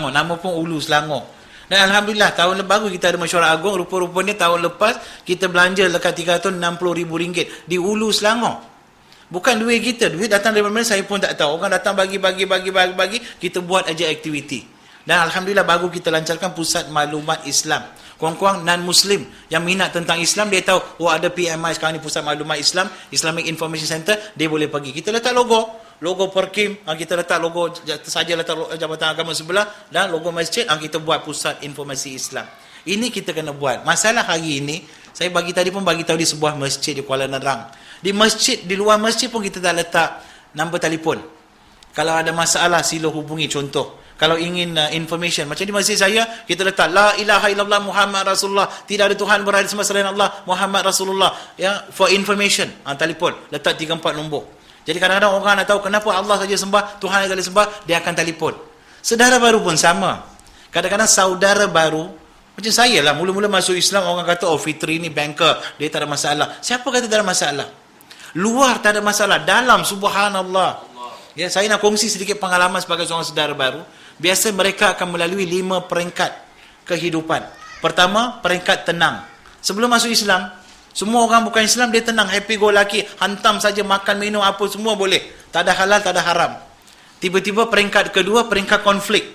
Nama pun Ulu Selangor. Dan Alhamdulillah, tahun baru kita ada mesyuarat agung. Rupa-rupanya tahun lepas, kita belanja dekat RM360,000 di Ulu Selangor. Bukan duit kita. Duit datang dari mana saya pun tak tahu. Orang datang bagi. Kita buat aja aktiviti. Dan Alhamdulillah baru kita lancarkan pusat maklumat Islam. Kurang-kurang non-Muslim yang minat tentang Islam, dia tahu, oh ada PMI sekarang ni pusat maklumat Islam, Islamic Information Center, dia boleh pergi. Kita letak logo perkim, kita letak logo saja, letak Jabatan Agama sebelah, dan logo masjid, kita buat pusat informasi Islam. Ini kita kena buat. Masalah hari ini, saya tadi pun bagi tahu di sebuah masjid di Kuala Nerang. Di masjid, di luar masjid pun kita tak letak nombor telefon. Kalau ada masalah, sila hubungi, contoh. Kalau ingin information, macam di masjid saya, kita letak la ilaha illallah Muhammad Rasulullah, tidak ada Tuhan berada sembah selain Allah, Muhammad Rasulullah. Ya, for information, telefon, letak 3-4 nombor. Jadi kadang-kadang orang nak tahu kenapa Allah saja sembah, Tuhan saja sembah, dia akan telefon. Saudara baru pun sama. Kadang-kadang saudara baru, macam saya lah, mula-mula masuk Islam, orang kata, oh Fitri ni banker, dia tak ada masalah. Siapa kata tak ada masalah? Luar tak ada masalah, dalam subhanallah. Ya, saya nak kongsi sedikit pengalaman sebagai seorang saudara baru. Biasa mereka akan melalui 5 peringkat kehidupan. Pertama, peringkat tenang. Sebelum masuk Islam, semua orang bukan Islam, dia tenang, happy go lucky, hantam saja, makan, minum, apa semua boleh. Tak ada halal, tak ada haram. Tiba-tiba peringkat kedua, peringkat konflik.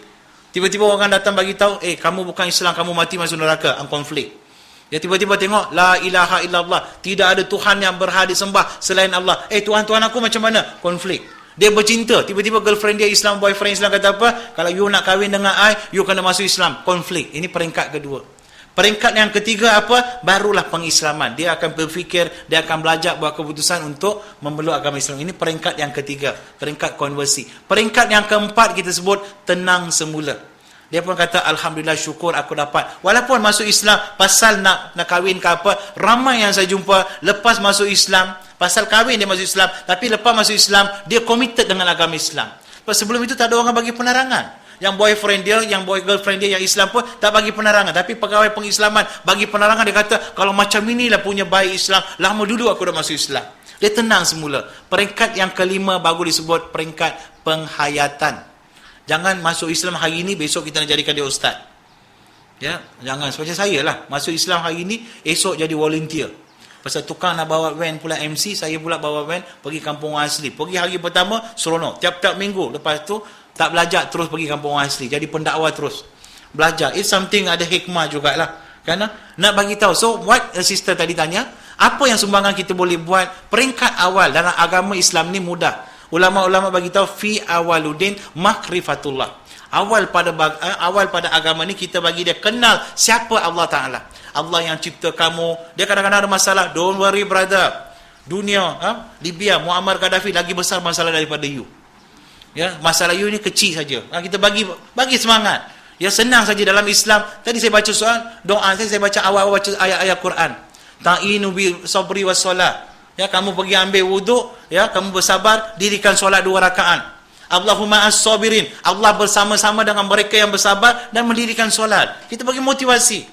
Tiba-tiba orang datang bagi tahu, kamu bukan Islam, kamu mati masuk neraka, konflik. Ya, tiba-tiba tengok, la ilaha illallah, tidak ada Tuhan yang berhak disembah selain Allah. Tuhan-Tuhan aku macam mana? Konflik. Dia bercinta, tiba-tiba girlfriend dia Islam, boyfriend Islam, kata apa? Kalau you nak kahwin dengan you kena masuk Islam. Konflik. Ini peringkat kedua. Peringkat yang ketiga apa? Barulah pengislaman. Dia akan berfikir, dia akan belajar buat keputusan untuk memeluk agama Islam. Ini peringkat yang ketiga, peringkat konversi. Peringkat yang keempat kita sebut tenang semula. Dia pun kata, Alhamdulillah, syukur aku dapat. Walaupun masuk Islam, pasal nak kahwin ke apa, ramai yang saya jumpa, lepas masuk Islam, pasal kahwin dia masuk Islam, tapi lepas masuk Islam, dia committed dengan agama Islam. Sebab sebelum itu tak ada orang bagi penerangan. yang boyfriend dia, yang girlfriend dia yang Islam pun tak bagi penerangan. Tapi pegawai pengislaman bagi penerangan, dia kata, kalau macam inilah punya baik Islam, lama dulu aku dah masuk Islam. Dia tenang semula. Peringkat yang kelima baru disebut peringkat penghayatan. Jangan masuk Islam hari ini, besok kita nak jadikan dia ustaz. Ya, jangan macam saya lah. Masuk Islam hari ini, esok jadi volunteer. Pasal tukang nak bawa van pula MC, saya pula bawa van pergi kampung orang asli. Pergi hari pertama, seronok. Tiap-tiap minggu. Lepas tu, tak belajar terus pergi kampung orang asli. Jadi pendakwa terus. Belajar. It's something ada hikmah jugalah. Kerana nak bagi tahu. So, what a sister tadi tanya, apa yang sumbangan kita boleh buat? Peringkat awal dalam agama Islam ni mudah. Ulama-ulama bagi tahu, fi awaludin makrifatullah. Awal pada agama ni kita bagi dia kenal siapa Allah Ta'ala. Allah yang cipta kamu. Dia kadang-kadang ada masalah. Don't worry brother. Dunia, Libya, Muammar Gaddafi lagi besar masalah daripada you. Ya, masalah you ni kecil saja. Kita bagi semangat. Ya, senang saja dalam Islam. Tadi saya baca soal doa, saya baca awal-awal baca ayat-ayat Quran. Ta'inu bi sabri was solat. Ya, kamu pergi ambil wuduk, ya, kamu bersabar, dirikan solat 2 rakaat. Allahumma as-sabirin. Allah bersama-sama dengan mereka yang bersabar dan mendirikan solat. Kita bagi motivasi.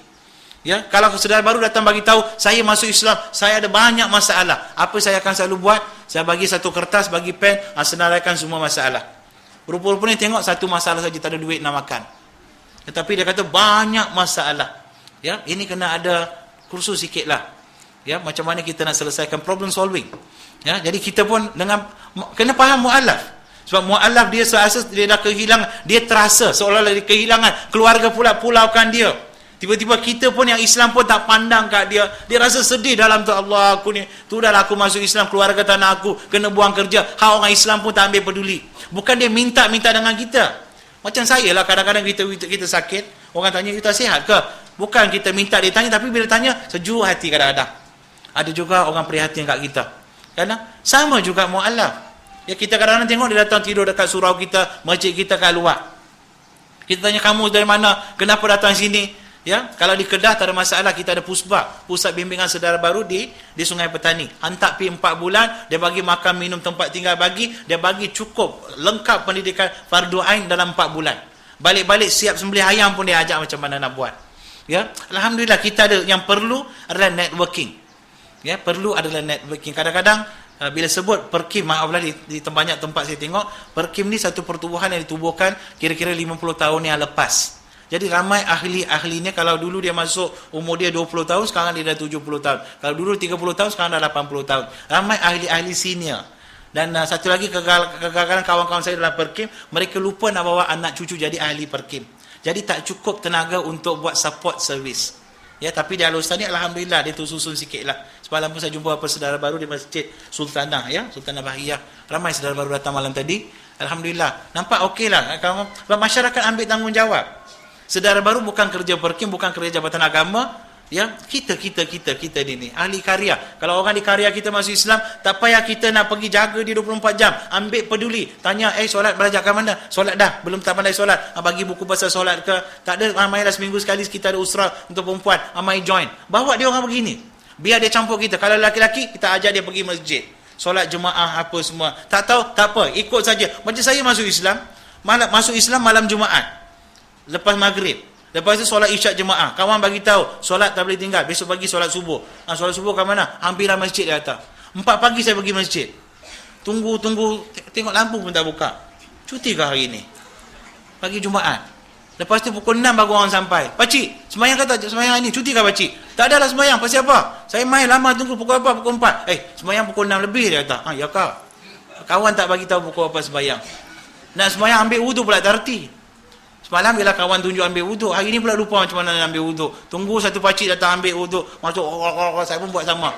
Ya, kalau saudara baru datang bagi tahu, saya masuk Islam, saya ada banyak masalah. Apa saya akan selalu buat? Saya bagi satu kertas, bagi pen, senaraikan semua masalah. Rupa-rupanya tengok satu masalah saja, tak ada duit nak makan. Tetapi dia kata banyak masalah. Ya, ini kena ada kursus sikitlah. Ya, macam mana kita nak selesaikan problem solving. Ya, jadi kita pun dengan kena faham mu'alaf. Sebab mu'alaf dia serasa dia dah kehilangan, dia terasa seolah-olah dia kehilangan, keluarga pula pulaukan dia. Tiba-tiba kita pun yang Islam pun tak pandang kat dia. Dia rasa sedih dalam tu, Allah aku ni, tu dah aku masuk Islam, keluarga tanah aku kena buang kerja. Hak orang Islam pun tak ambil peduli. Bukan dia minta-minta dengan kita. Macam saya lah, kadang-kadang kita sakit, orang tanya kita sihat ke? Bukan kita minta dia tanya, tapi bila tanya sejuk hati kadang-kadang. Ada juga orang prihatin kat kita. Kerana sama juga mu'alaf. Ya, kita kadang-kadang tengok dia datang tidur dekat surau kita, masjid kita kat luar. Kita tanya, kamu dari mana? Kenapa datang sini? Ya, kalau di Kedah tak ada masalah, kita ada PUSBA, Pusat Bimbingan Saudara Baru di Sungai Petani. Hantar pergi 4 bulan, dia bagi makan, minum, tempat tinggal dia bagi cukup lengkap pendidikan fardu ain dalam 4 bulan. Balik-balik siap sembelih ayam pun dia ajak macam mana nak buat. Ya, alhamdulillah kita ada. Yang perlu adalah networking. Ya, perlu adalah networking. Kadang-kadang bila sebut perkim, maaflah di banyak tempat saya tengok, perkim ni satu pertubuhan yang ditubuhkan kira-kira 50 tahun yang lepas. Jadi ramai ahli-ahlinya, kalau dulu dia masuk umur dia 20 tahun, sekarang dia dah 70 tahun. Kalau dulu 30 tahun, sekarang dah 80 tahun. Ramai ahli-ahli senior. Dan satu lagi kegagalan kawan-kawan saya dalam perkim, mereka lupa nak bawa anak cucu jadi ahli perkim. Jadi tak cukup tenaga untuk buat support service. Ya, tapi di Al-Ustaz ni alhamdulillah dia tersusun sikitlah. Semalam pun saya jumpa apa saudara baru di Masjid Sultanah, ya, Sultanah Bahiyah. Ramai saudara baru datang malam tadi. Alhamdulillah. Nampak okeylah. Kalau masyarakat ambil tanggungjawab. Saudara baru bukan kerja perkim, bukan kerja Jabatan Agama, ya, kita ni ahli karya. Kalau orang di karya kita masuk Islam, tak payah kita nak pergi jaga dia 24 jam. Ambil peduli, tanya, solat belajar kat mana? Solat dah, belum tak pandai solat. Bagi buku pasal solat ke? Tak ada, ramailah seminggu sekali kita ada usrah untuk perempuan, ramai join. Bawa dia orang begini. Biar dia campur kita. Kalau lelaki-lelaki, kita ajar dia pergi masjid. Solat jemaah apa semua. Tak tahu, tak apa, ikut saja. Macam saya masuk Islam malam Jumaat. Lepas maghrib. Lepas tu solat isyak jemaah. Kawan bagi tahu, solat tak boleh tinggal. Besok pagi solat subuh. Solat subuh kat mana? Hampirlah masjid dia atas. 4 pagi saya pergi masjid. Tunggu, tengok lampu pun tak buka. Cuti ke hari ni? Pagi Jumaat. Lepas tu pukul 6 baru orang sampai. Pakcik, sembahyang kata sembahyang ini, cuti ke pakcik? Tak adalah sembahyang, pasal apa? Saya main lama tunggu pukul apa? Pukul 4. Sembahyang pukul 6 lebih dia kata. Ya kau. Kawan tak bagi tahu pukul apa sembahyang. Nak sembahyang ambil wudu pula tak reti. Semalam bila kawan tunjuk ambil wuduk, hari ni pula lupa macam mana nak ambil wuduk. Tunggu satu pakcik datang ambil wuduk, masuk, saya pun buat sama.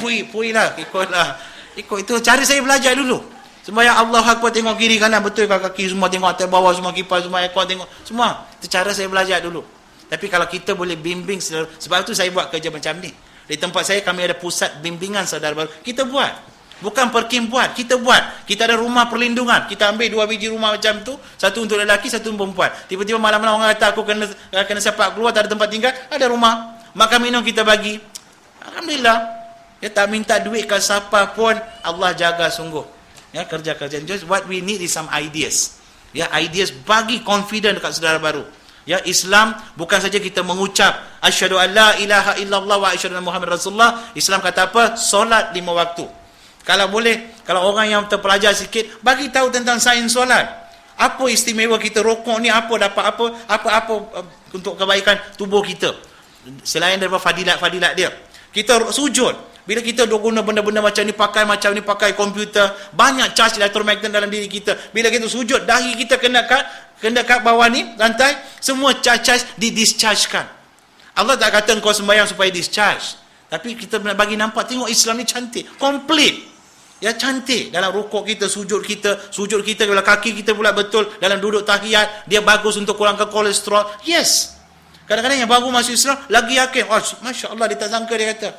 Pui lah, ikutlah. Ikut itu cara saya belajar dulu. Sembahyang Allah Akbar, tengok kiri kanan, betul ke kaki semua, tengok atas bawah semua, kipas semua, aircon tengok, semua. Itu cara saya belajar dulu. Tapi kalau kita boleh bimbing, sebab itu saya buat kerja macam ni. Di tempat saya kami ada pusat bimbingan saudara baru. Kita buat. Bukan perkim buat, kita buat. Kita ada rumah perlindungan. Kita ambil 2 biji rumah macam tu, satu untuk lelaki, satu untuk perempuan. Tiba-tiba malam-malam orang kata aku kena sepak keluar, tak ada tempat tinggal, ada rumah. Makan minum kita bagi. Alhamdulillah. Ya, tak minta duit ke siapa pun, Allah jaga sungguh. Ya, kerja-kerja. Just what we need is some ideas. Ya, ideas, bagi confident dekat saudara baru. Ya, Islam bukan saja kita mengucap asyhadu an la ilaha illallah wa asyhadu anna Muhammad Rasulullah. Islam kata apa? Solat 5 waktu. Kalau boleh, kalau orang yang terpelajar sikit, bagi tahu tentang sains solat. Apa istimewa kita rokok ni, apa dapat apa untuk kebaikan tubuh kita. Selain daripada fadilat-fadilat dia. Kita sujud. Bila kita guna benda-benda macam ni, pakai komputer, banyak charge elektromagnet dalam diri kita. Bila kita sujud, dahi kita kena kat bawah ni, lantai, semua charge di-dischargekan. Allah tak kata kau sembahyang supaya discharge. Tapi kita nak bagi nampak, tengok Islam ni cantik, complete. Ya, cantik dalam rukuk kita, sujud kita, kalau kaki kita pula betul dalam duduk tahiyat, dia bagus untuk kurangkan kolesterol. Yes. Kadang-kadang yang baru masuk Islam lagi yakin, oh Masya Allah, dia tak sangka, dia kata.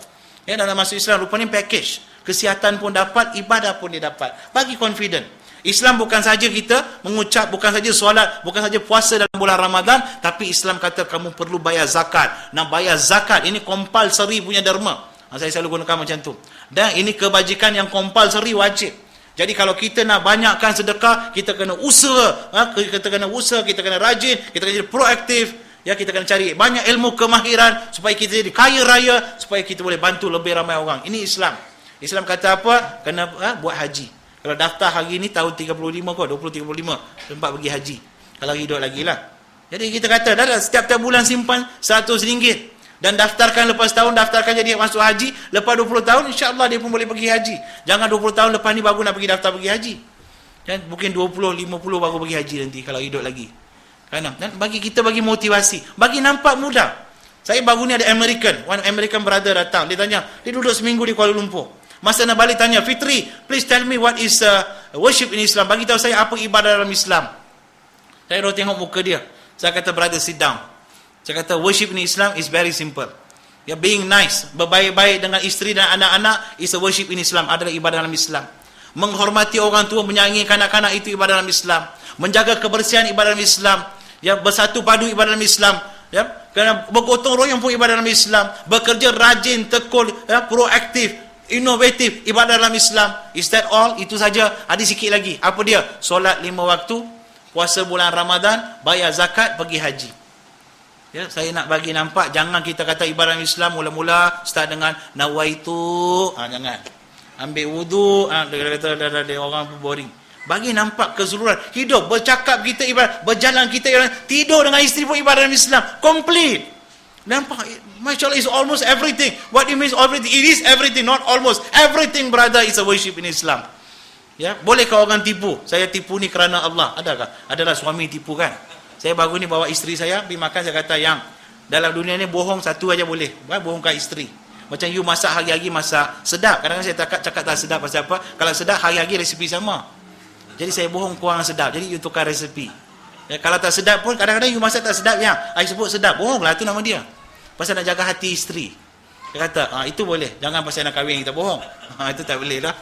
Ya, dalam masuk Islam rupanya package. Kesihatan pun dapat, ibadah pun dia dapat. Bagi confident. Islam bukan saja kita mengucap, bukan saja solat, bukan saja puasa dalam bulan Ramadan, tapi Islam kata kamu perlu bayar zakat. Nak bayar zakat, ini compulsory punya derma. Saya selalu gunakan macam tu. Dan ini kebajikan yang compulsory, wajib. Jadi kalau kita nak banyakkan sedekah, kita kena usaha. Kita kena rajin, kita kena jadi proaktif. Ya, kita kena cari banyak ilmu kemahiran supaya kita jadi kaya raya, supaya kita boleh bantu lebih ramai orang. Ini Islam. Islam kata apa? Kena buat haji. Kalau daftar hari ni tahun 35 kau, 2035 tempat pergi haji. Kalau hidup lagi lah. Jadi kita kata dah setiap bulan simpan RM100 dan daftarkan lepas tahun, daftarkan jadi masuk haji. Lepas 20 tahun insya-Allah dia pun boleh pergi haji. Jangan 20 tahun lepas ni baru nak pergi daftar pergi haji. Dan mungkin 20, 50 baru pergi haji nanti kalau hidup lagi. Dan bagi kita, bagi motivasi, bagi nampak mudah. Saya baru ni ada one American brother datang, dia tanya, dia duduk seminggu di Kuala Lumpur. Masa nak balik tanya, Fitri, please tell me what is worship in Islam. Bagi tahu saya apa ibadah dalam Islam. Saya dah tengok muka dia. Saya kata, brother, sit down. Saya kata, worship in Islam is very simple. Ya, being nice, berbaik-baik dengan isteri dan anak-anak is a worship in Islam, adalah ibadah dalam Islam. Menghormati orang tua, menyayangi kanak-kanak, itu ibadah dalam Islam. Menjaga kebersihan, ibadah dalam Islam. Ya, bersatu padu, ibadah dalam Islam. Ya, kerana bergotong royong pun ibadah dalam Islam. Bekerja rajin, tekun, ya, proaktif, inovatif, ibadah dalam Islam. Is that all? Itu saja. Ada sikit lagi. Apa dia? Solat 5 waktu, puasa bulan Ramadan, bayar zakat, pergi haji. Ya, saya nak bagi nampak, jangan kita kata ibadah dalam Islam mula-mula start dengan nawaitu. Jangan. Ambil wudu, dia kata dia orang boring. Bagi nampak keseluruhan hidup, bercakap kita ibadah, berjalan kita ibadah, tidur dengan isteri pun ibadah dalam Islam, complete. Nampak, Masya Allah, is almost everything. What it means everything? It is everything, not almost everything, brother, is a worship in Islam. Ya, bolehkah orang tipu? Saya tipu ni kerana Allah. Adakah? Adalah suami tipu kan? Saya baru ni bawa isteri saya pergi makan, saya kata, yang dalam dunia ni bohong satu aja boleh, bohongkan isteri. Macam you masak hari-hari, masak sedap. Kadang-kadang saya cakap tak sedap pasal apa? Kalau sedap hari-hari resipi sama. Jadi saya bohong kurang sedap. Jadi you tukar resepi. Ya, kalau tak sedap pun, kadang-kadang you masak tak sedap, yang I sebut sedap. Bohong lah, itu nama dia. Pasal nak jaga hati isteri. Dia kata, itu boleh. Jangan pasal nak kahwin kita bohong. Itu tak boleh lah.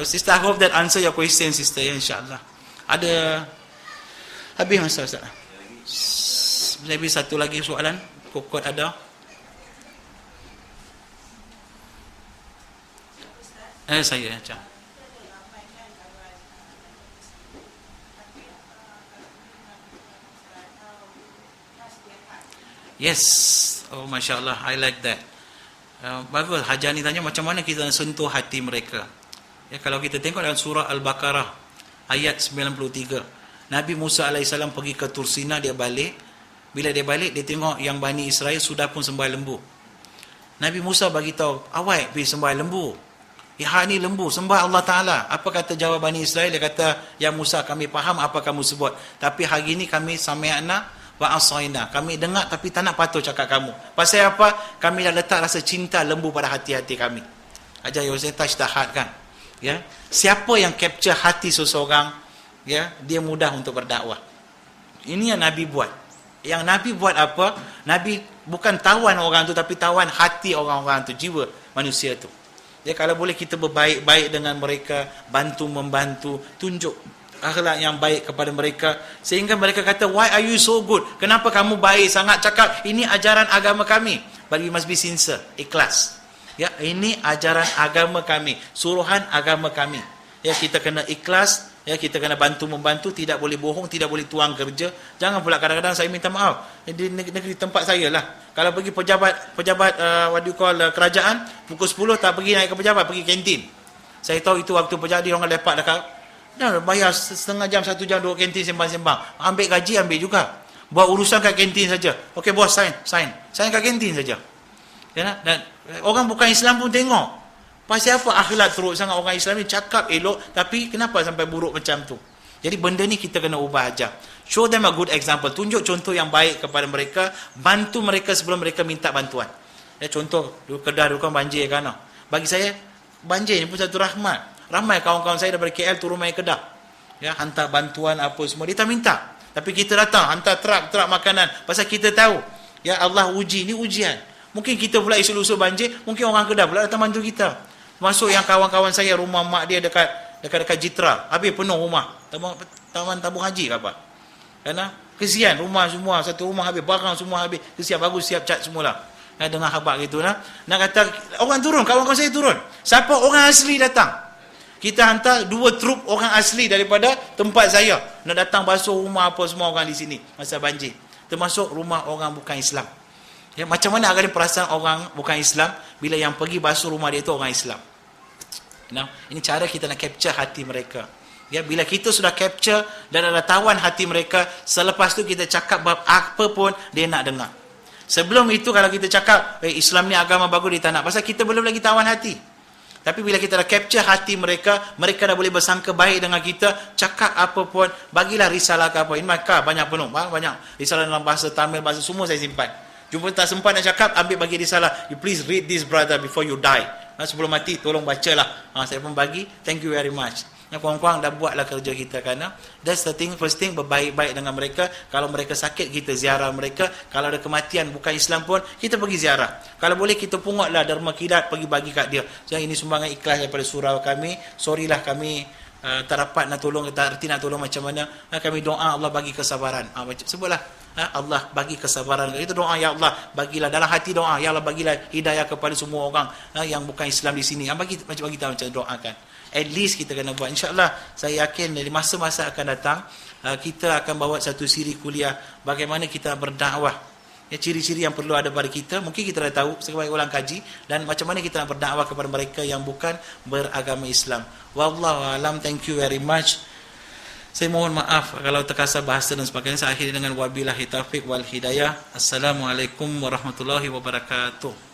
Sister, I hope that answer your question, sister. Ya, insyaAllah. Ada, habis masa Ustaz. Maybe satu lagi soalan. Kokot ada. Saya macam. Yes. Oh, Masya Allah. I like that. Bagus. Hajar ni tanya macam mana kita nak sentuh hati mereka. Ya, kalau kita tengok dalam surah Al-Baqarah ayat 93. Nabi Musa AS pergi ke Tursina, dia balik. Bila dia balik, dia tengok yang Bani Israel sudah pun sembah lembu. Nabi Musa bagi tahu, awak pergi sembah lembu. Ya, ni lembu, sembah Allah Ta'ala. Apa kata jawab Bani Israel? Dia kata, ya Musa, kami faham apa kamu sebut. Tapi hari ini kami sami'na wa asaina. Kami dengar tapi tak nak patuh cakap kamu. Pasal apa? Kami dah letak rasa cinta lembu pada hati-hati kami. Ajar Yosef touch the heart kan? Ya. Siapa yang capture hati seseorang, ya, dia mudah untuk berdakwah. Ini yang Nabi buat. Yang Nabi buat apa? Nabi bukan tawan orang tu, tapi tawan hati orang-orang tu, jiwa manusia tu. Ya, kalau boleh kita berbaik-baik dengan mereka, bantu-membantu, tunjuk akhlak yang baik kepada mereka, sehingga mereka kata, why are you so good? Kenapa kamu baik sangat? Cakap, ini ajaran agama kami. But we must be sincere, ikhlas. Ya, ini ajaran agama kami, suruhan agama kami. Ya, kita kena ikhlas Ya, kita kena bantu-membantu, tidak boleh bohong, tidak boleh tuang kerja. Jangan pula kadang-kadang saya minta maaf di negeri tempat saya lah. Kalau pergi pejabat what do you call, kerajaan, pukul 10 tak pergi naik ke pejabat, pergi kantin. Saya tahu itu waktu pejabat orang lepak dekat. Dah bayar setengah jam, 1 jam duduk kantin sembang-sembang. Ambil gaji, ambil juga. Buat urusan kat kantin saja. Okey bos, sign kat kantin saja. Ya, dan orang bukan Islam pun tengok. Pasal apa akhlak teruk sangat orang Islam ni, cakap elok tapi kenapa sampai buruk macam tu. Jadi benda ni kita kena ubah aja. Show them a good example. Tunjuk contoh yang baik kepada mereka, bantu mereka sebelum mereka minta bantuan. Ya, contoh Kedah dulu kan banjir kan. Bagi saya banjir ni pun satu rahmat. Ramai kawan-kawan saya daripada KL turun mai Kedah. Ya, hantar bantuan apa semua dia tak minta. Tapi kita datang hantar truk makanan pasal kita tahu ya Allah uji ni ujian. Mungkin kita pula isul-usul banjir, mungkin orang Kedah pula datang bantu kita. Masuk yang kawan-kawan saya rumah mak dia dekat Jitra, habis penuh rumah. Taman tabung haji ke apa? Karena kesian rumah semua, satu rumah habis, barang semua habis. Kesian, bagus siap cat semualah. Dengar khabar gitu lah. Nak kata orang turun, kawan-kawan saya turun. Siapa orang asli datang? Kita hantar 2 trup orang asli daripada tempat saya nak datang basuh rumah apa semua orang di sini masa banjir. Termasuk rumah orang bukan Islam. Ya, macam mana agar perasaan orang bukan Islam bila yang pergi basuh rumah dia itu orang Islam? Nah, ini cara kita nak capture hati mereka. Ya, bila kita sudah capture dan ada tawan hati mereka, selepas tu kita cakap bab apa pun dia nak dengar. Sebelum itu kalau kita cakap Islam ni agama bagus, dia tak nak. Pasal kita belum lagi tawan hati. Tapi bila kita dah capture hati mereka, mereka dah boleh bersangka baik dengan kita, cakap apa pun, bagilah risalah ke apa. Ini maka banyak penuh, banyak risalah dalam bahasa Tamil, bahasa semua saya simpan. Jumpa tak sempat nak cakap, ambil bagi risalah. You please read this brother before you die. Sebelum mati, tolong bacalah. Saya pun bagi, thank you very much. Kawan-kawan dah buatlah kerja kita kerana that's the thing, first thing, berbaik-baik dengan mereka. Kalau mereka sakit, kita ziarah mereka. Kalau ada kematian bukan Islam pun, kita pergi ziarah. Kalau boleh kita pungutlah derma kidat, pergi bagi kat dia. Jadi ini sumbangan ikhlas daripada surau kami. Sorry lah kami tak dapat nak tolong, tak erti nak tolong macam mana. Kami doa Allah bagi kesabaran. Sebutlah Allah bagi kesabaran. Itu doa, ya Allah bagilah dalam hati doa, ya Allah bagilah hidayah kepada semua orang yang bukan Islam di sini. Bagi tahu macam doakan. At least kita kena buat. InsyaAllah saya yakin dari masa-masa akan datang kita akan bawa satu siri kuliah bagaimana kita berdakwah. Ya, ciri-ciri yang perlu ada pada kita mungkin kita dah tahu, sebagai ulang kaji, dan macam mana kita nak berdakwah kepada mereka yang bukan beragama Islam. Wallahu alam. Thank you very much. Saya mohon maaf kalau terkasar bahasa dan sebagainya. Saya akhiri dengan wabillahi taufiq wal hidayah. Assalamualaikum warahmatullahi wabarakatuh.